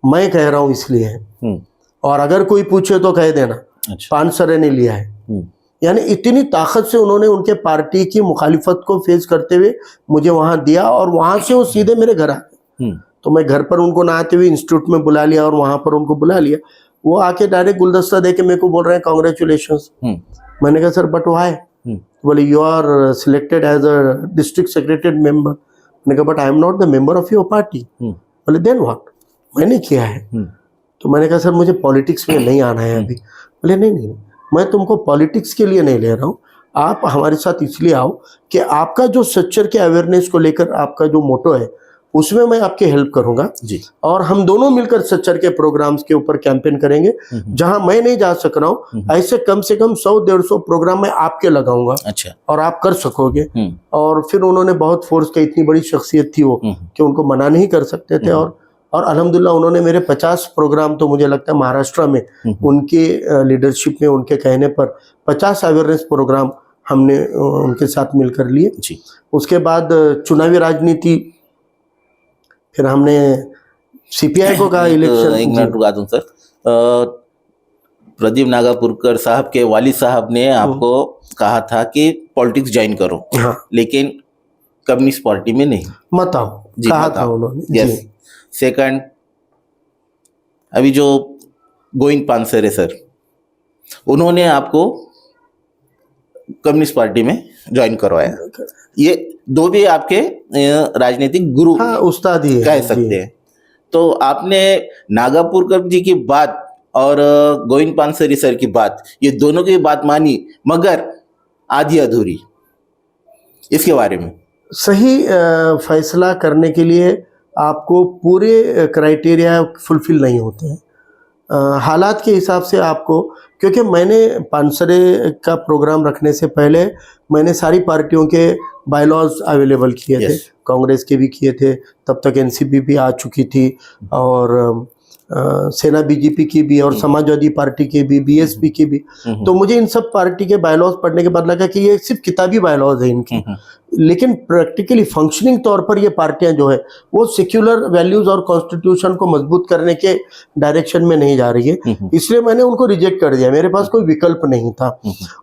मैं कह रहा हूं इसलिए है, और अगर कोई पूछे तो कह देना पानसरे ने लिया है। यानी इतनी ताकत से उन्होंने उनके पार्टी की मुखालिफत को फेस करते हुए मुझे वहां दिया, और वहां से वो सीधे मेरे घर आ गए। तो मैं घर पर उनको ना आते हुए इंस्टीट्यूट में बुला लिया और वहां पर उनको बुला लिया। वो आके डायरेक्ट गुलदस्ता देके मेरे को बोल रहे हैं कांग्रेचुलेशंस। मैंने कहा सर बट व्हाई? बोले you are selected as a district secretary member. मैंने कहा but I am not the member of your party. बोले देन व्हाट? मैंने किया है। तो मैंने कहा सर मुझे पॉलिटिक्स में नहीं आना है अभी। बोले नहीं, मैं तुमको पॉलिटिक्स के लिए नहीं ले रहा हूँ, आप हमारे साथ इसलिए आओ कि आपका जो सच्चर के अवेयरनेस को लेकर आपका जो मोटो है उसमें मैं आपकी हेल्प करूंगा जी, और हम दोनों मिलकर सच्चर के प्रोग्राम्स के ऊपर कैंपेन करेंगे। जहां मैं नहीं जा सक रहा हूँ ऐसे कम से कम 100-150 प्रोग्राम मैं आपके लगाऊंगा। अच्छा। और आप कर सकोगे। और फिर उन्होंने बहुत फोर्स की, इतनी बड़ी शख्सियत थी वो कि उनको मना नहीं कर सकते थे। और अल्हम्दुलिल्लाह उन्होंने मेरे 50 प्रोग्राम, तो मुझे लगता है महाराष्ट्र में उनके लीडरशिप में उनके कहने पर 50 अवेयरनेस प्रोग्राम हमने उनके साथ मिलकर लिए जी। उसके बाद चुनावी राजनीति, फिर हमने सीपीआई को कहा इलेक्शन। एक मिनट रुका दूं सर। प्रदीप नागापुरकर साहब के वालिद साहब ने आपको कहा था कि पॉलिटिक्स ज्वाइन करो, हाँ। लेकिन कम्युनिस्ट पार्टी में नहीं मत आओ, कहा था उन्होंने। यस। सेकंड, अभी जो गोविंद पानसरे सर, उन्होंने आपको कम्युनिस्ट पार्टी में ज्वाइन करवाया। ये दो भी आपके राजनीतिक गुरु, हाँ, उस्ताद ही कह सकते हैं। तो आपने नागापुरकर जी की बात और गोविंद पानसरे सर की बात, ये दोनों की बात मानी, मगर आधी अधूरी, इसके बारे में? सही फैसला करने के लिए आपको पूरे क्राइटेरिया फुलफिल नहीं होते हैं, हालात के हिसाब से आपको। क्योंकि मैंने पानसरे का प्रोग्राम रखने से पहले मैंने सारी पार्टियों के बायलॉज अवेलेबल किए थे, कांग्रेस के भी किए थे, तब तक एनसीपी भी आ चुकी थी, और सेना बीजेपी की भी, और समाजवादी पार्टी की भी, बीएसपी की भी। तो मुझे इन सब पार्टी के बायलॉज पढ़ने के बाद लगा कि ये सिर्फ किताबी बायलॉज है इनकी, लेकिन प्रैक्टिकली फंक्शनिंग तौर पर ये पार्टियां जो है वो सेक्युलर वैल्यूज और कॉन्स्टिट्यूशन को मजबूत करने के डायरेक्शन में नहीं जा रही है। इसलिए मैंने उनको रिजेक्ट कर दिया, मेरे पास कोई विकल्प नहीं था।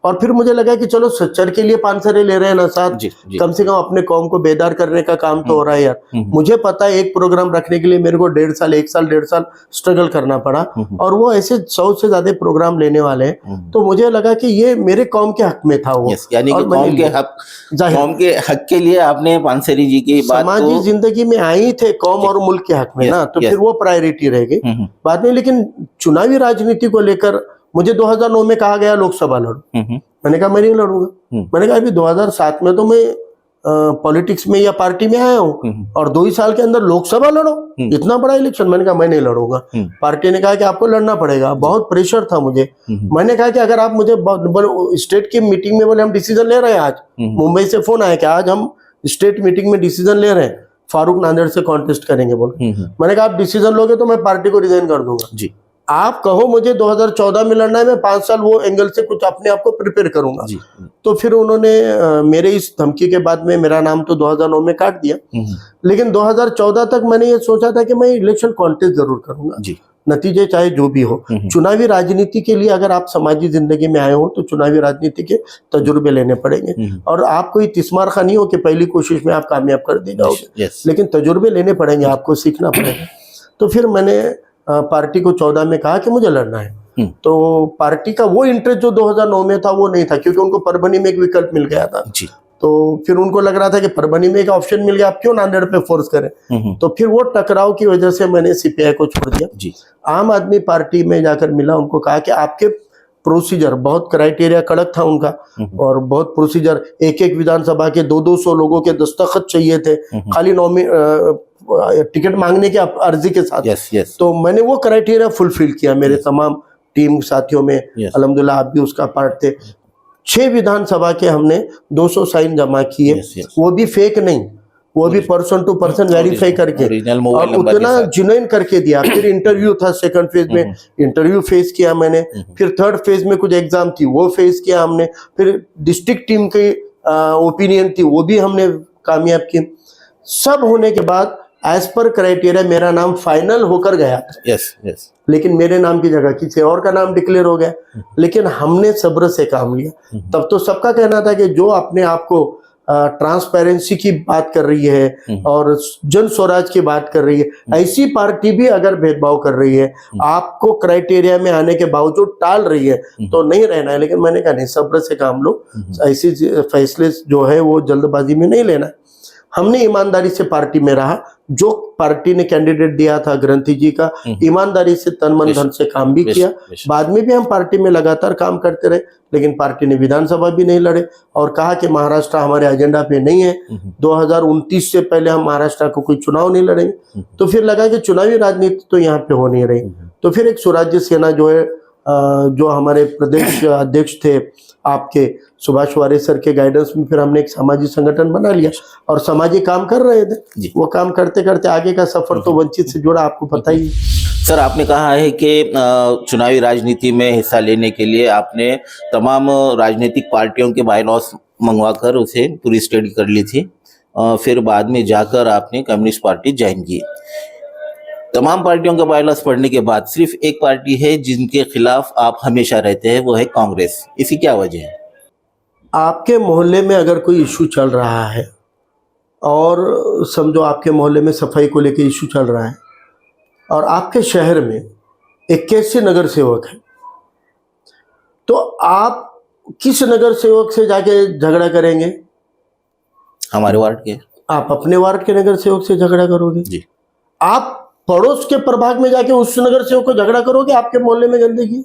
और फिर मुझे लगा कि चलो सच्चर के लिए पानसरे ले रहे हैं ना साथ, कम से कम अपने कौम को बेदार करने का काम तो हो रहा है यार। मुझे पता है एक प्रोग्राम रखने के लिए मेरे को 1.5 साल 1.5 साल स्ट्रगल करना पड़ा, और वो ऐसे 100 से ज्यादा प्रोग्राम लेने वाले हैं। तो मुझे लगा कि ये मेरे कौम के हक में था वो, यानी कि कौम के हक के लिए आपने पानसरे जी की बात, समाजी जिंदगी में आई थे कौम और मुल्क के हक में ना, तो फिर वो प्रायोरिटी रह गई बाद में। लेकिन चुनावी राजनीति को लेकर मुझे 2009 में कहा गया लोकसभा लड़ो, मैंने कहा मैं नहीं लड़ूंगा। मैंने कहा अभी 2007 में तो मैं पॉलिटिक्स में या पार्टी में आया हूँ, और 2 ही साल के अंदर लोकसभा लड़ो, इतना बड़ा इलेक्शन। मैंने कहा मैं नहीं लड़ूंगा। पार्टी ने कहा कि आपको लड़ना पड़ेगा, बहुत प्रेशर था मुझे। मैंने कहा कि अगर आप मुझे स्टेट की मीटिंग में बोले हम डिसीजन ले रहे हैं, आज मुंबई से फोन आया कि आज हम स्टेट मीटिंग में डिसीजन ले रहे हैं, फारूक नांदेड़ से कॉन्टेस्ट करेंगे बोले। मैंने कहा आप डिसीजन लोगे तो मैं पार्टी को रिजाइन कर दूंगा जी। आप कहो मुझे 2014 में लड़ना है, मैं 5 साल वो एंगल से कुछ अपने आप को प्रिपेयर करूंगा जी। तो फिर उन्होंने मेरे इस धमकी के बाद में मेरा नाम तो 2009 में काट दिया, लेकिन 2014 तक मैंने ये सोचा था कि मैं इलेक्शन कॉन्टेस्ट जरूर करूंगा जी, नतीजे चाहे जो भी हो। चुनावी राजनीति के लिए अगर आप समाजी जिंदगी में आए हो तो चुनावी राजनीति के तजुर्बे लेने पड़ेंगे, और आप कोई तिस्मार खा नहीं हो कि पहली कोशिश में आप कामयाब कर दी जाओगे, लेकिन तजुर्बे लेने पड़ेंगे, आपको सीखना पड़ेगा। तो फिर मैंने पार्टी को 14 में कहा कि मुझे लड़ना है। तो पार्टी का वो इंटरेस्ट जो 2009 में था वो नहीं था, क्योंकि उनको परभनी में एक विकल्प मिल गया था जी। तो फिर उनको लग रहा था कि परभनी में एक ऑप्शन मिल गया, आप क्यों नांदेड़ पे फोर्स करें। तो फिर वो टकराव की वजह से मैंने सीपीआई को छोड़ दिया जी। आम आदमी पार्टी में जाकर मिला, उनको कहा कि आपके प्रोसीजर, बहुत क्राइटेरिया कड़क था उनका, और बहुत प्रोसीजर, एक विधानसभा के 200 लोगों के दस्तखत चाहिए थे, खाली टिकट मांगने की अर्जी के साथ। तो मैंने वो क्राइटेरिया फुलफिल किया मेरे तमाम टीम साथियों में। अल्हम्दुलिल्लाह आप भी उसका पार्ट थे। 6 विधानसभा के हमने 200 साइन जमा किए, Yes, yes. वो भी फेक नहीं, वो भी पर्सन टू पर्सन वेरीफाई करके Original mobile और number के उतना साथ। जेन्युइन करके दिया। फिर इंटरव्यू था सेकंड फेज में, इंटरव्यू फेस किया मैंने, फिर थर्ड फेज में कुछ एग्जाम थी वो फेस किया हमने, फिर डिस्ट्रिक्ट टीम की ओपिनियन थी वो भी हमने कामयाब की। सब होने के बाद एज पर क्राइटेरिया मेरा नाम फाइनल होकर गया था, यस यस। लेकिन मेरे नाम की जगह किसी और का नाम डिक्लेयर हो गया। लेकिन हमने सब्र से काम लिया। तब तो सबका कहना था कि जो अपने आप को ट्रांसपेरेंसी की बात कर रही है और जन स्वराज की बात कर रही है, ऐसी पार्टी भी अगर भेदभाव कर रही है, आपको क्राइटेरिया में आने के बावजूद टाल रही है, तो नहीं रहना है। लेकिन मैंने कहा नहीं, सब्र से काम लो, ऐसी फैसले जो है वो जल्दबाजी में नहीं लेना। हमने ईमानदारी से पार्टी में रहा, जो पार्टी ने कैंडिडेट दिया था ग्रंथी जी का, ईमानदारी से तन मन धन से काम भी किया। बाद में भी हम पार्टी में लगातार काम करते रहे, लेकिन पार्टी ने विधानसभा भी नहीं लड़े और कहा कि महाराष्ट्र हमारे एजेंडा पे नहीं है, 2029 से पहले हम महाराष्ट्र को कोई चुनाव नहीं लड़ेंगे। तो फिर लगा कि चुनावी राजनीति तो यहाँ पे हो नहीं रही। तो फिर एक स्वराज्य सेना जो है, जो हमारे प्रदेश अध्यक्ष थे आपके सुभाष वारे सर के गाइडेंस में, फिर हमने एक सामाजिक संगठन बना लिया और सामाजिक काम कर रहे थे। वो काम करते करते आगे का सफर तो वंचित से जुड़ा, आपको पता ही है। सर, आपने कहा है कि चुनावी राजनीति में हिस्सा लेने के लिए आपने तमाम राजनीतिक पार्टियों के बायलॉज मंगवाकर उसे पूरी स्टडी कर ली थी, फिर बाद में जाकर आपने कम्युनिस्ट पार्टी ज्वाइन की। तमाम पार्टियों का बायलॉज पढ़ने के बाद सिर्फ एक पार्टी है जिनके खिलाफ आप हमेशा रहते हैं, वो है कांग्रेस। इसी क्या वजह है? आपके मोहल्ले में अगर कोई इशू चल रहा है और समझो आपके मोहल्ले में सफाई को लेकर इशू चल रहा है और आपके शहर में 81 नगर सेवक है, तो आप किस नगर सेवक से जाके झगड़ा करेंगे? हमारे वार्ड के। आप अपने वार्ड के नगर सेवक से झगड़ा करोगे जी। आप पड़ोस के प्रभाग में जाके उस नगर सेवक को झगड़ा करोगे? आपके मोहल्ले में गंदगी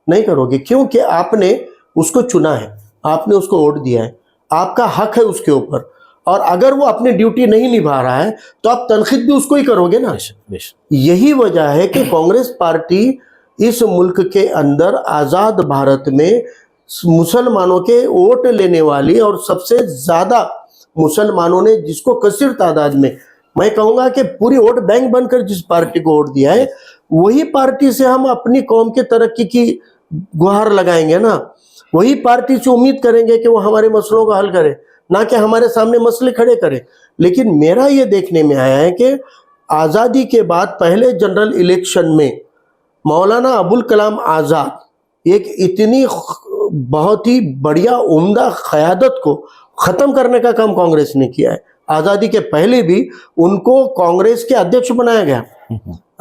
नहीं करोगे, क्योंकि आपने उसको चुना है, आपने उसको वोट दिया है, आपका हक है उसके ऊपर। और अगर वो अपनी ड्यूटी नहीं निभा रहा है तो आप तनखीद भी उसको ही करोगे ना। यही वजह है कि कांग्रेस पार्टी इस मुल्क के अंदर आजाद भारत में मुसलमानों के वोट लेने वाली और सबसे ज्यादा मुसलमानों ने जिसको कसीर तादाद में, मैं कहूंगा कि पूरी वोट बैंक बनकर जिस पार्टी को वोट दिया है, वही पार्टी से हम अपनी कौम के तरक्की की गुहार लगाएंगे ना। वही पार्टी से उम्मीद करेंगे कि वो हमारे मसलों का हल करे, ना कि हमारे सामने मसले खड़े करे। लेकिन मेरा ये देखने में आया है कि आज़ादी के बाद पहले जनरल इलेक्शन में मौलाना अबुल कलाम आज़ाद एक इतनी बहुत ही बढ़िया उम्दा क़यादत को ख़त्म करने का काम कांग्रेस ने किया है। आज़ादी के पहले भी उनको कांग्रेस के अध्यक्ष बनाया गया,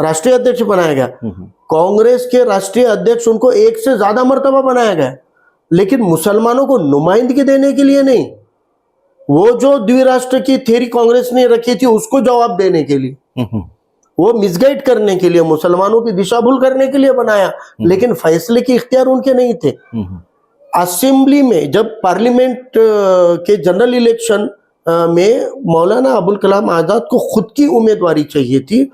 राष्ट्रीय अध्यक्ष बनाया गया। कांग्रेस के राष्ट्रीय अध्यक्ष उनको एक से ज़्यादा मर्तबा बनाया गया, लेकिन मुसलमानों को नुमाइंदगी देने के लिए नहीं। वो जो द्विराष्ट्र की थ्योरी कांग्रेस ने रखी थी उसको जवाब देने के लिए, वो मिसगाइड करने के लिए, मुसलमानों की दिशा भूल करने के लिए बनाया, लेकिन फैसले के इख्तियार उनके नहीं थे। असेंबली में जब पार्लियामेंट के जनरल इलेक्शन में मौलाना अबुल कलाम आज़ाद को खुद की उम्मीदवारी चाहिए थी,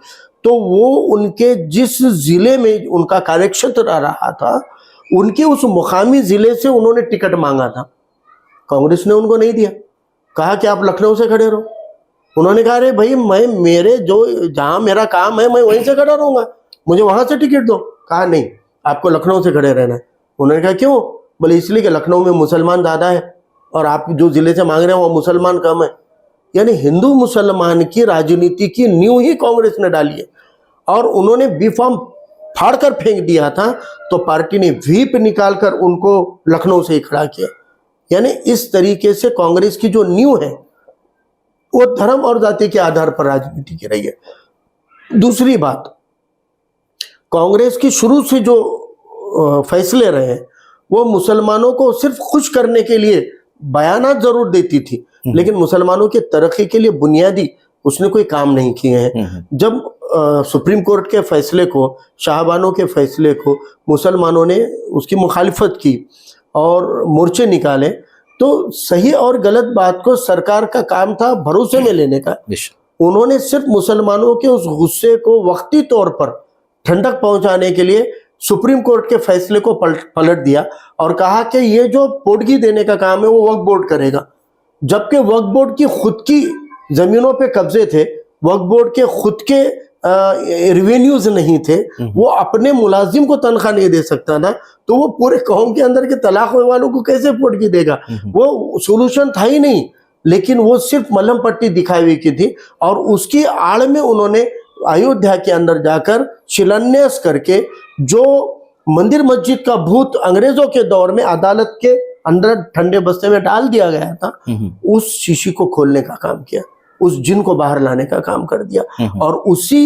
तो वो उनके जिस जिले में उनका कार्यक्षेत्र रहा था, उनके उस मुकामी जिले से उन्होंने टिकट मांगा था। कांग्रेस ने उनको नहीं दिया, कहा कि आप लखनऊ से खड़े रहो। उन्होंने कहा अरे भाई, मैं मेरे जो जहाँ मेरा काम है मैं वहीं से खड़ा रहूंगा, मुझे वहां से टिकट दो। कहा नहीं, आपको लखनऊ से खड़े रहना है। उन्होंने कहा क्यों? बोले इसलिए कि लखनऊ में मुसलमान ज़्यादा है और आप जो जिले से मांग रहे हैं वो मुसलमान कम है। यानी हिंदू मुसलमान की राजनीति की नींव ही कांग्रेस ने डाली है। और उन्होंने बी फॉर्म फाड़ कर फेंक दिया था, तो पार्टी ने व्हीप निकालकर उनको लखनऊ से ही खड़ा किया। यानी इस तरीके से कांग्रेस की जो नींव है वो धर्म और जाति के आधार पर राजनीति की रही है। दूसरी बात, कांग्रेस की शुरू से जो फैसले रहे वो मुसलमानों को सिर्फ खुश करने के लिए बयानात जरूर देती थी, लेकिन मुसलमानों की तरक्की के लिए बुनियादी उसने कोई काम नहीं किए हैं। जब सुप्रीम कोर्ट के फैसले को, शाहबानों के फैसले को मुसलमानों ने उसकी मुखालिफत की और मोर्चे निकाले, तो सही और गलत बात को सरकार का काम था भरोसे में लेने का। उन्होंने सिर्फ मुसलमानों के उस गुस्से को वक्ती तौर पर ठंडक पहुंचाने के लिए सुप्रीम कोर्ट के फैसले को पलट दिया और कहा कि ये जो पोटगी देने का काम है वो वक्फ बोर्ड करेगा, जबकि वक्फ बोर्ड की खुद की जमीनों पे कब्जे थे, वक्फ बोर्ड के खुद के रेवेन्यूज नहीं थे, वो अपने मुलाजिम को तनख्वाह नहीं दे सकता था, तो वो पूरे कौम के अंदर के तलाक होने वालों को कैसे पोटगी देगा? वो सोल्यूशन था ही नहीं, लेकिन वो सिर्फ मलहम पट्टी दिखाई हुई की थी। और उसकी आड़ में उन्होंने अयोध्या के अंदर जाकर शिलान्यास करके जो मंदिर मस्जिद का भूत अंग्रेजों के दौर में अदालत के अंदर ठंडे बस्ते में डाल दिया गया था, उस शीशी को खोलने का काम किया, उस जिन को बाहर लाने का काम कर दिया। और उसी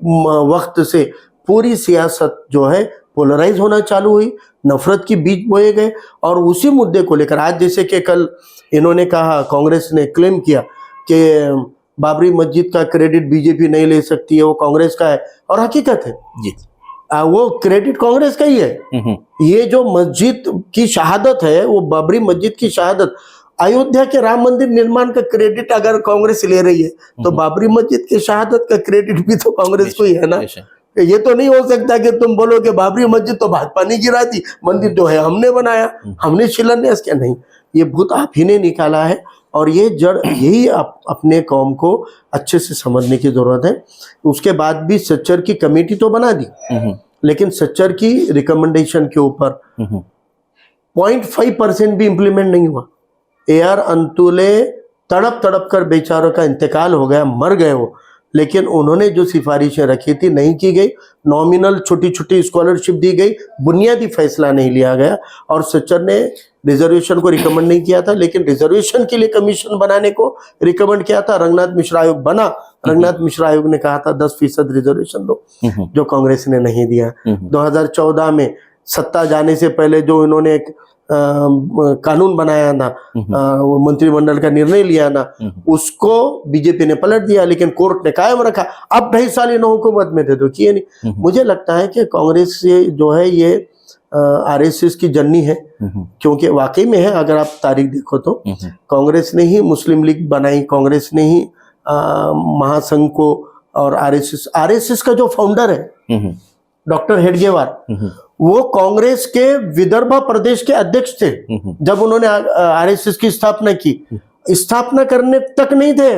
वक्त से पूरी सियासत जो है पोलराइज होना चालू हुई, नफरत की बीज बोए गए। और उसी मुद्दे को लेकर आज जैसे कि कल इन्होंने कहा, कांग्रेस ने क्लेम किया कि बाबरी मस्जिद का क्रेडिट बीजेपी नहीं ले सकती है, वो कांग्रेस का है, और हकीकत है जी वो क्रेडिट कांग्रेस का ही है। ये जो मस्जिद की शहादत है, वो बाबरी मस्जिद की शहादत, अयोध्या के राम मंदिर निर्माण का क्रेडिट अगर कांग्रेस ले रही है तो बाबरी मस्जिद की शहादत का क्रेडिट भी तो कांग्रेस को ही है ना। ये तो नहीं हो सकता कि तुम बोलो कि बाबरी मस्जिद तो भाजपा ने गिरा दी, मंदिर जो है हमने बनाया, हमने शिलान्यास किया। नहीं, ये भूत आप ही ने निकाला है, और ये जड़ यही अपने कौम को अच्छे से समझने की जरूरत है। उसके बाद भी सच्चर की कमेटी तो बना दी, लेकिन सच्चर की रिकमेंडेशन के ऊपर 0.5% भी इम्प्लीमेंट नहीं हुआ। AR अंतुले तड़प तड़प कर बेचारों का इंतकाल हो गया, मर गए वो, लेकिन उन्होंने जो सिफारिशें रखी थी नहीं की गई। नॉमिनल छोटी छोटी स्कॉलरशिप दी गई, बुनियादी फैसला नहीं लिया गया। और सच्चर ने रिजर्वेशन को रिकमेंड नहीं किया था, लेकिन रिजर्वेशन के लिए कमीशन बनाने को रिकमेंड किया था। रंगनाथ मिश्रा आयोग बना, रंगनाथ मिश्रा आयोग ने कहा था 10% रिजर्वेशन दो, जो कांग्रेस ने नहीं दिया। 2014 में सत्ता जाने से पहले जो इन्होंने एक कानून बनाया था, मंत्रिमंडल का निर्णय लिया ना, उसको बीजेपी ने पलट दिया, लेकिन कोर्ट ने कायम रखा। अब 2.5 साल इन हुकूमत में थे तो किए नहीं। मुझे लगता है कि कांग्रेस से जो है ये RSS की जर्नी है, क्योंकि वाकई में है, अगर आप तारीख देखो तो कांग्रेस ने ही मुस्लिम लीग बनाई, कांग्रेस ने ही महासंघ को, और RSS का जो फाउंडर है डॉक्टर हेडगेवार, वो कांग्रेस के विदर्भ प्रदेश के अध्यक्ष थे जब उन्होंने RSS की स्थापना की। स्थापना करने तक नहीं थे,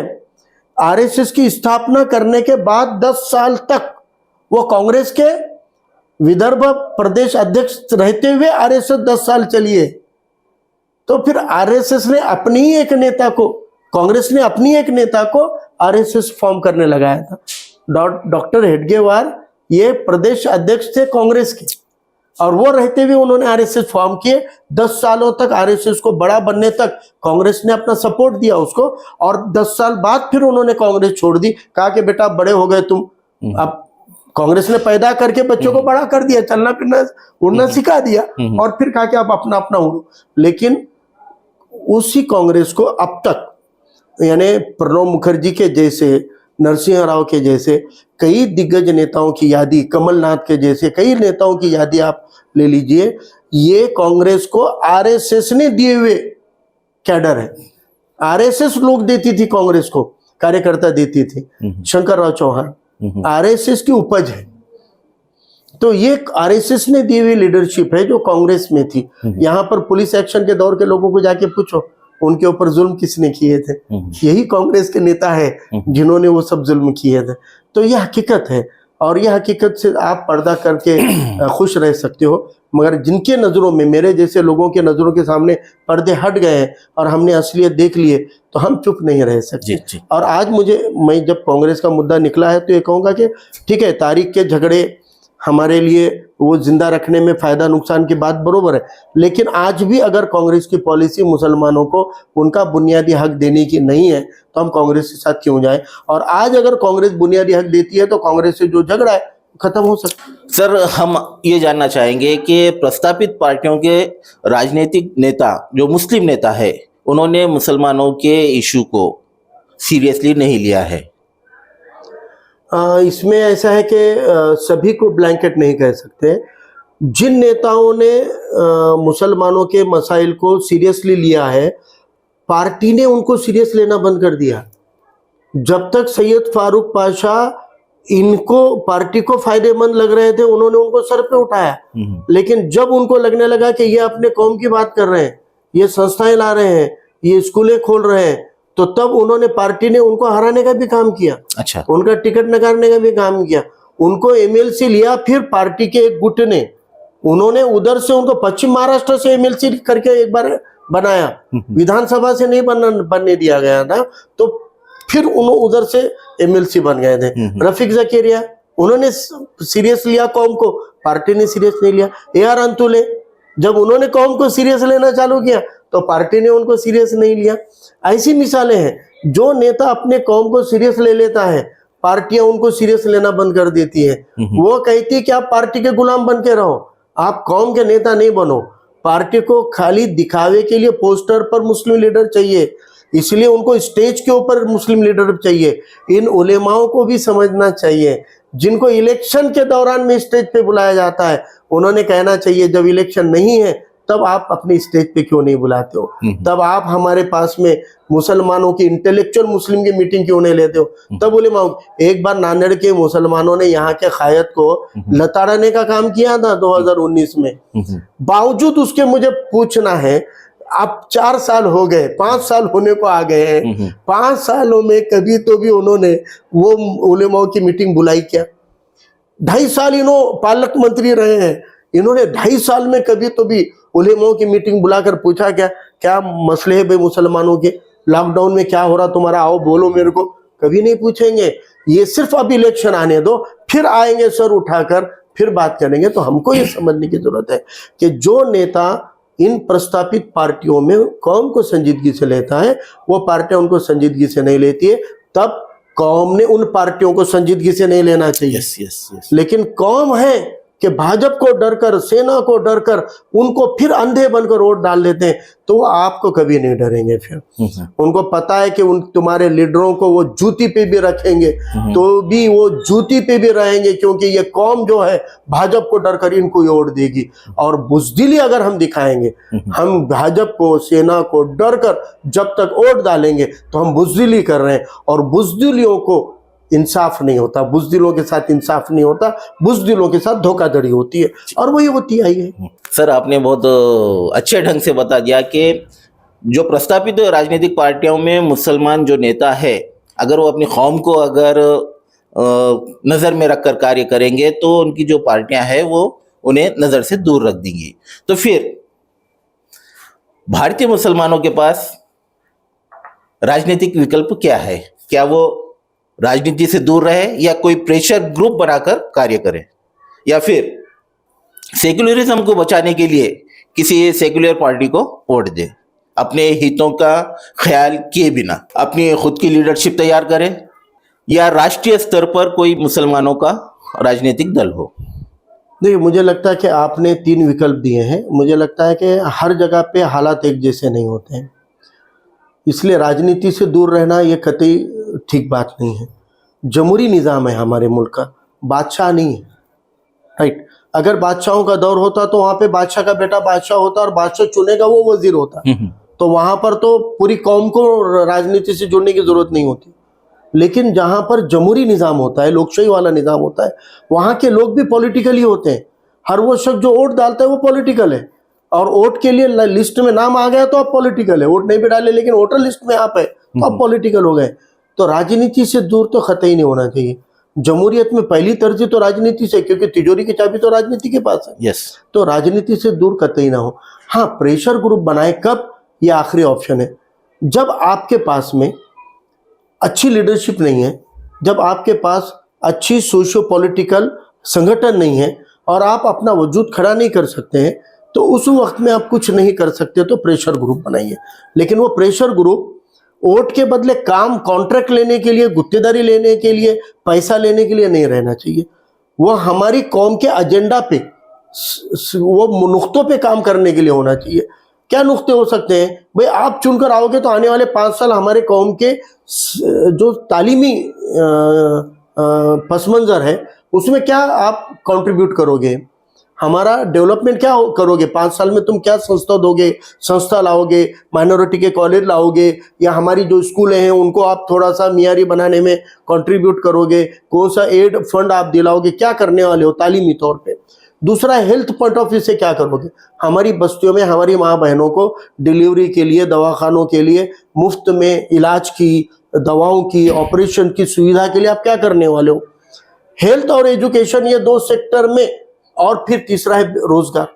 RSS की स्थापना करने के बाद 10 साल तक वो कांग्रेस के विदर्भ प्रदेश अध्यक्ष रहते हुए RSS 10 साल चलिए। तो फिर RSS ने अपनी ही एक नेता को, कांग्रेस ने अपनी एक नेता को RSS फॉर्म करने लगाया था। डॉक्टर हेडगेवार ये प्रदेश अध्यक्ष थे कांग्रेस के, और वो रहते हुए उन्होंने RSS फॉर्म किए। 10 सालों तक RSS को बड़ा बनने तक कांग्रेस ने अपना सपोर्ट दिया उसको, और 10 साल बाद फिर उन्होंने कांग्रेस छोड़ दी, कहा कि बेटा बड़े हो गए तुम। अब कांग्रेस ने पैदा करके बच्चों को बड़ा कर दिया, चलना फिरना उड़ना सिखा दिया, और फिर कहा कि आप अपना अपना उड़ो। लेकिन उसी कांग्रेस को अब तक, यानी प्रणब मुखर्जी के जैसे, नरसिंह राव के जैसे कई दिग्गज नेताओं की यादी, कमलनाथ के जैसे कई नेताओं की यादी आप ले लीजिए, ये कांग्रेस को RSS ने दिए हुए कैडर है। RSS लोग देती थी कांग्रेस को, कार्यकर्ता देती थी, शंकरराव चौहान RSS की उपज है। तो ये RSS ने दी हुई लीडरशिप है जो कांग्रेस में थी। यहाँ पर पुलिस एक्शन के दौर के लोगों को जाके पूछो, उनके ऊपर जुल्म किसने किए थे? यही कांग्रेस के नेता है जिन्होंने वो सब जुल्म किए थे। तो ये हकीकत है, और यह हकीकत से आप पर्दा करके खुश रह सकते हो, मगर जिनके नज़रों में, मेरे जैसे लोगों के नज़रों के सामने पर्दे हट गए हैं और हमने असलियत देख लिए, तो हम चुप नहीं रह सकते। और आज मैं जब कांग्रेस का मुद्दा निकला है तो ये कहूँगा कि ठीक है, तारीख के झगड़े हमारे लिए वो जिंदा रखने में फायदा नुकसान की बात बरोबर है, लेकिन आज भी अगर कांग्रेस की पॉलिसी मुसलमानों को उनका बुनियादी हक देने की नहीं है तो हम कांग्रेस के साथ क्यों जाएं? और आज अगर कांग्रेस बुनियादी हक देती है तो कांग्रेस से जो झगड़ा है खत्म हो सकता है। सर, हम ये जानना चाहेंगे कि प्रस्तापित पार्टियों के राजनीतिक नेता, जो मुस्लिम नेता है, उन्होंने मुसलमानों के इशू को सीरियसली नहीं लिया है। इसमें ऐसा है कि सभी को ब्लैंकेट नहीं कह सकते। जिन नेताओं ने मुसलमानों के मसाइल को सीरियसली लिया है, पार्टी ने उनको सीरियस लेना बंद कर दिया। जब तक सैयद फारूक पाशा इनको पार्टी को फायदेमंद लग रहे थे, उन्होंने उनको सर पे उठाया। लेकिन जब उनको लगने लगा कि ये अपने कौम की बात कर रहे हैं, ये संस्थाएं ला रहे हैं, ये स्कूलें खोल रहे हैं, तो तब उन्होंने, पार्टी ने उनको हराने का भी काम किया। अच्छा, उनका टिकट नकारने का भी काम किया। उनको एमएलसी लिया, फिर पार्टी के एक गुट ने, उन्होंने उधर से उनको पश्चिम महाराष्ट्र से एमएलसी करके एक बार बनाया, विधानसभा से नहीं बनने दिया गया था, तो फिर उन्होंने उधर से एमएलसी बन गए थे। रफीक जकेरिया, उन्होंने सीरियस लिया कौम को, पार्टी ने सीरियस नहीं लिया। AR अंतुले, जब उन्होंने कौम को सीरियस लेना चालू किया तो पार्टी ने उनको सीरियस नहीं लिया। ऐसी मिसालें हैं। जो नेता अपने कौम को सीरियस ले लेता है, पार्टियां उनको सीरियस लेना बंद कर देती है। वो कहती है कि आप पार्टी के गुलाम बन के रहो, आप कौम के नेता नहीं बनो। पार्टी को खाली दिखावे के लिए पोस्टर पर मुस्लिम लीडर चाहिए, इसलिए उनको स्टेज के ऊपर मुस्लिम लीडर चाहिए। इन उलेमाओं को भी समझना चाहिए, जिनको इलेक्शन के दौरान में स्टेज पे बुलाया जाता है, उन्होंने कहना चाहिए जब इलेक्शन नहीं है तब आप अपनी स्टेज पे क्यों नहीं बुलाते हो, तब आप हमारे पास में मुसलमानों की इंटेलेक्चुअल मुस्लिम की मीटिंग क्यों नहीं लेते हो। तब उलेमाओं, एक बार नांदेड़ के मुसलमानों ने यहाँ के खायत को लताड़ने का काम किया था 2019 में। बावजूद उसके मुझे पूछना है, अब 4 साल हो गए, 5 साल होने को आ गए हैं, 5 सालों में कभी तो भी उन्होंने वो उलेमाओं की मीटिंग बुलाई क्या? 2.5 साल इन्होंने पालक मंत्री रहे हैं, इन्होंने 2.5 साल में कभी तो भी उलेमाओं की मीटिंग बुलाकर पूछा क्या, क्या मसले है भाई मुसलमानों के, लॉकडाउन में क्या हो रहा तुम्हारा, आओ बोलो मेरे को? कभी नहीं पूछेंगे। ये सिर्फ अब इलेक्शन आने दो, फिर आएंगे सर उठाकर, फिर बात करेंगे। तो हमको ये समझने की जरूरत है कि जो नेता इन प्रस्तापित पार्टियों में कौम को संजीदगी से लेता है, वो पार्टियां उनको संजीदगी से नहीं लेती है, तब कौम ने उन पार्टियों को संजीदगी से नहीं लेना चाहिए। यस। लेकिन कौम है कि भाजपा को डरकर, सेना को डरकर उनको फिर अंधे बनकर वोट डाल देते हैं, तो वो आपको कभी नहीं डरेंगे। फिर उनको पता है कि उन तुम्हारे लीडरों को वो जूती पे भी रखेंगे तो भी वो जूती पे भी रहेंगे, क्योंकि ये कौम जो है भाजपा को डरकर इनको वोट देगी। और बुजदिली अगर हम दिखाएंगे, हम भाजपा को, सेना को डरकर जब तक वोट डालेंगे तो हम बुजदिली कर रहे हैं। और बुजदिलियों को इंसाफ नहीं होता, बुजदिलों के साथ इंसाफ नहीं होता, बुजदिलों के साथ धोखाधड़ी होती है, और वही होती आई है। सर, आपने बहुत अच्छे ढंग से बता दिया कि जो प्रस्तापित राजनीतिक पार्टियों में मुसलमान जो नेता है, अगर वो अपनी कौम को अगर नज़र में रखकर कार्य करेंगे तो उनकी जो पार्टियां हैं वो उन्हें नज़र से दूर रख देंगी। तो फिर भारतीय मुसलमानों के पास राजनीतिक विकल्प क्या है? क्या वो राजनीति से दूर रहे या कोई प्रेशर ग्रुप बनाकर कार्य करे, या फिर सेक्युलरिज्म को बचाने के लिए किसी सेक्युलर पार्टी को वोट दे, अपने हितों का ख्याल किए बिना अपनी खुद की लीडरशिप तैयार करे, या राष्ट्रीय स्तर पर कोई मुसलमानों का राजनीतिक दल हो? देखिए, मुझे लगता है कि आपने 3 विकल्प दिए हैं। मुझे लगता है कि हर जगह पे हालात एक जैसे नहीं होते हैं, इसलिए राजनीति से दूर रहना ये कतई ठीक बात नहीं है। जमहूरी निज़ाम है हमारे मुल्क का, बादशाह नहीं है, राइट। अगर बादशाहों का दौर होता तो वहाँ पे बादशाह का बेटा बादशाह होता और बादशाह चुनेगा वो वजीर होता, तो वहाँ पर तो पूरी कौम को राजनीति से जुड़ने की जरूरत नहीं होती। लेकिन जहाँ पर जमहूरी निज़ाम होता है, लोकशाही वाला निज़ाम होता है, वहाँ के लोग भी पॉलिटिकली होते हैं। हर वो शख्स जो वोट डालता है वो पॉलिटिकल है, और वोट के लिए लिस्ट में नाम आ गया तो आप पॉलिटिकल है। वोट नहीं भी डाले लेकिन वोटर लिस्ट में आप है तो आप पॉलिटिकल हो गए। तो राजनीति से दूर तो कतई नहीं होना चाहिए। जमहूरियत में पहली तरजीह तो राजनीति से, क्योंकि तिजोरी की चाबी तो राजनीति के पास है। यस। तो राजनीति से दूर कतई ना हो। हाँ, प्रेशर ग्रुप बनाए कब, ये आखिरी ऑप्शन है, जब आपके पास में अच्छी लीडरशिप नहीं है, जब आपके पास अच्छी सोशियो पॉलिटिकल संगठन नहीं है और आप अपना वजूद खड़ा नहीं कर सकते हैं, तो उस वक्त में आप कुछ नहीं कर सकते, तो प्रेशर ग्रुप बनाइए। लेकिन वो प्रेशर ग्रुप वोट के बदले काम, कॉन्ट्रैक्ट लेने के लिए, गुत्तेदारी लेने के लिए, पैसा लेने के लिए नहीं रहना चाहिए। वो हमारी कौम के एजेंडा पे, वो नुक्तों पे काम करने के लिए होना चाहिए। क्या नुक्ते हो सकते हैं भाई? आप चुनकर आओगे तो आने वाले 5 साल हमारे कौम के जो तालीमी पस मंजर है उसमें क्या आप कंट्रीब्यूट करोगे, हमारा डेवलपमेंट क्या करोगे? 5 साल में तुम क्या संस्था दोगे? संस्था लाओगे, माइनॉरिटी के कॉलेज लाओगे, या हमारी जो स्कूलें हैं उनको आप थोड़ा सा मियारी बनाने में कंट्रीब्यूट करोगे? कौन सा एड फंड आप दिलाओगे? क्या करने वाले हो तालीमी तौर पे? दूसरा, हेल्थ पॉइंट ऑफ व्यू से क्या करोगे? हमारी बस्तियों में हमारी माँ बहनों को डिलीवरी के लिए, दवाखानों के लिए, मुफ्त में इलाज की, दवाओं की, ऑपरेशन की सुविधा के लिए आप क्या करने वाले हो? हेल्थ और एजुकेशन, ये 2 सेक्टर में। और फिर तीसरा है रोजगार।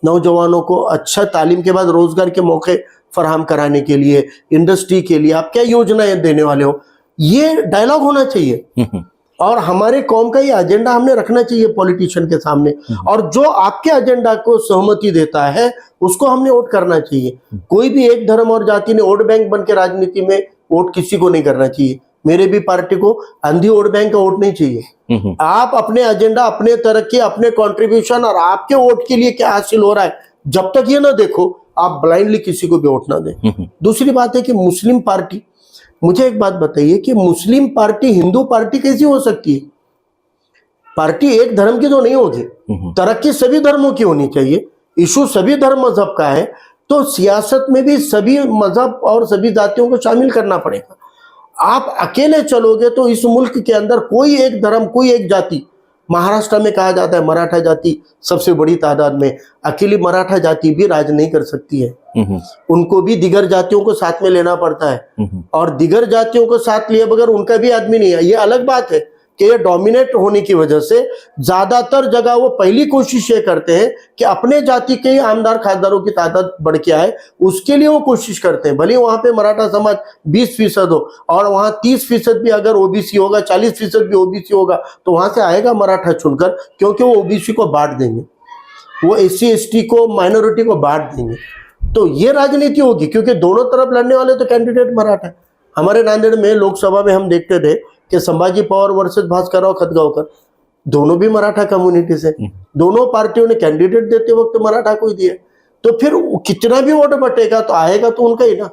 नौजवानों को अच्छा तालीम के बाद रोजगार के मौके फराहम कराने के लिए, इंडस्ट्री के लिए आप क्या योजनाएं देने वाले हो? ये डायलॉग होना चाहिए और हमारे कौम का ये एजेंडा हमने रखना चाहिए पॉलिटिशियन के सामने। और जो आपके एजेंडा को सहमति देता है उसको हमने वोट करना चाहिए। कोई भी एक धर्म और जाति ने वोट बैंक बन के राजनीति में वोट किसी को नहीं करना चाहिए। मेरे भी पार्टी को अंधी वोट बैंक का वोट नहीं चाहिए। आप अपने एजेंडा, अपने तरक्की, अपने कंट्रीब्यूशन और आपके वोट के लिए क्या हासिल हो रहा है, जब तक ये ना देखो आप ब्लाइंडली किसी को भी वोट ना दें। दूसरी बात है कि मुस्लिम पार्टी, मुझे एक बात बताइए कि मुस्लिम पार्टी हिंदू पार्टी कैसी हो सकती है? पार्टी एक धर्म की तो नहीं होगी, तरक्की सभी धर्मों की होनी चाहिए, इशू सभी धर्म मजहब का है, तो सियासत में भी सभी मजहब और सभी जातियों को शामिल करना पड़ेगा। आप अकेले चलोगे तो इस मुल्क के अंदर कोई एक धर्म, कोई एक जाति, महाराष्ट्र में कहा जाता है मराठा जाति सबसे बड़ी तादाद में, अकेली मराठा जाति भी राज नहीं कर सकती है। उनको भी दिगर जातियों को साथ में लेना पड़ता है, और दिगर जातियों को साथ लिए बगैर उनका भी आदमी नहीं है। ये अलग बात है कि ये डोमिनेट होने की वजह से ज्यादातर जगह वो पहली कोशिश ये करते हैं कि अपने जाति के ही आमदार खासदारों की तादाद बढ़ के आए, उसके लिए वो कोशिश करते हैं। भले वहां पे मराठा समाज 20% हो और वहां 30% भी अगर ओबीसी होगा, 40% भी ओबीसी होगा, तो वहां से आएगा मराठा चुनकर, क्योंकि वो ओबीसी को बांट देंगे, वो SC ST को, माइनॉरिटी को बांट देंगे। तो ये राजनीति होगी, क्योंकि दोनों तरफ लड़ने वाले तो कैंडिडेट मराठा है। हमारे नांदेड़ में लोकसभा में हम देखते थे कि संभाजी पवार वर्सेस भास्करराव खतगांवकर, दोनों भी मराठा कम्युनिटी से, दोनों पार्टियों ने कैंडिडेट देते वक्त मराठा को ही दिए, तो फिर कितना भी वोट बटेगा तो आएगा तो उनका ही ना।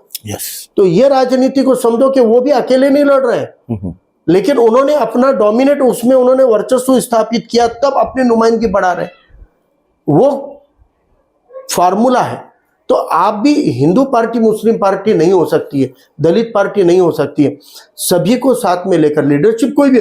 तो ये राजनीति को समझो कि वो भी अकेले नहीं लड़ रहे हैं, लेकिन उन्होंने अपना डोमिनेट, उसमें उन्होंने वर्चस्व स्थापित किया, तब अपनी नुमाइंदगी बढ़ा रहे, वो फॉर्मूला है। तो आप भी, हिंदू पार्टी मुस्लिम पार्टी नहीं हो सकती है, दलित पार्टी नहीं हो सकती है, सभी को साथ में लेकर लीडरशिप, कोई भी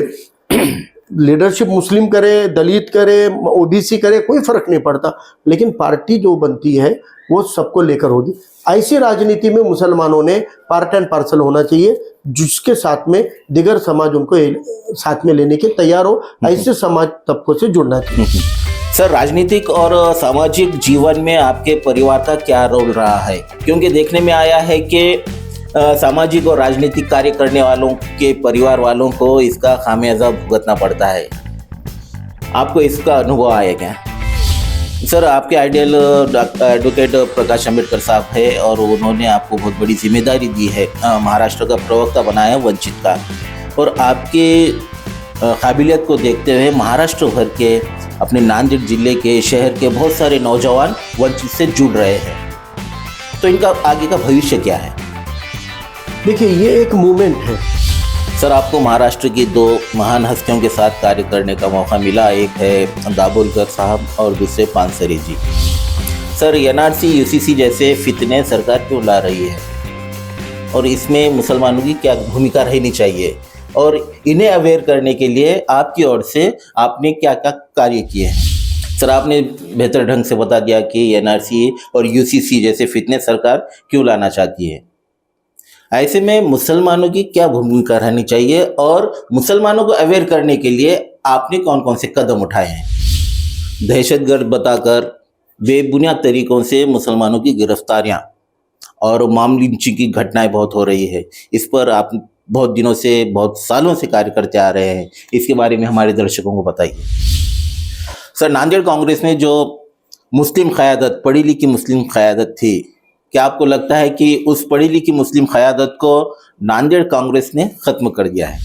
लीडरशिप मुस्लिम करे, दलित करे, ओबीसी करे, कोई फर्क नहीं पड़ता, लेकिन पार्टी जो बनती है वो सबको लेकर होगी। ऐसी राजनीति में मुसलमानों ने पार्ट एंड पार्सल होना चाहिए, जिसके साथ में दिगर समाज उनको साथ में लेने के तैयार हो, ऐसे समाज तबकों से जुड़ना चाहिए। सर, राजनीतिक और सामाजिक जीवन में आपके परिवार का क्या रोल रहा है? क्योंकि देखने में आया है कि सामाजिक और राजनीतिक कार्य करने वालों के परिवार वालों को इसका खामियाजा भुगतना पड़ता है। आपको इसका अनुभव आया क्या? सर, आपके आइडियल एडवोकेट प्रकाश अम्बेडकर साहब है और उन्होंने आपको बहुत बड़ी जिम्मेदारी दी है, महाराष्ट्र का प्रवक्ता बनाया वंचित का, और आपके काबिलियत को देखते हुए महाराष्ट्र भर के, अपने नांदेड़ जिले के, शहर के बहुत सारे नौजवान वंचित से जुड़ रहे हैं, तो इनका आगे का भविष्य क्या है? देखिए, ये एक मूवमेंट है। सर, आपको महाराष्ट्र की 2 महान हस्तियों के साथ कार्य करने का मौका मिला, एक है दाभोलकर साहब और दूसरे पानसरे जी। सर, NRC UCC जैसे फितने सरकार क्यों ला रही है, और इसमें मुसलमानों की क्या भूमिका रहनी चाहिए, और इन्हें अवेयर करने के लिए आपकी ओर से आपने क्या क्या कार्य किए हैं? सर, आपने बेहतर ढंग से बता दिया कि NRC और UCC जैसे फिटनेस सरकार क्यों लाना चाहती है। ऐसे में मुसलमानों की क्या भूमिका रहनी चाहिए, और मुसलमानों को अवेयर करने के लिए आपने कौन कौन से कदम उठाए हैं? दहशतगर्द बताकर बेबुनियाद तरीकों से मुसलमानों की गिरफ्तारियां और मामूली लूटने की घटनाएं बहुत हो रही है, इस पर आप बहुत दिनों से, बहुत सालों से कार्य करते आ रहे हैं, इसके बारे में हमारे दर्शकों को बताइए। सर, नांदेड़ कांग्रेस में जो मुस्लिम क़यादत, पढ़ी लिखी मुस्लिम क़यादत थी, क्या आपको लगता है कि उस पढ़ी लिखी मुस्लिम क़यादत को नांदेड़ कांग्रेस ने ख़त्म कर दिया है?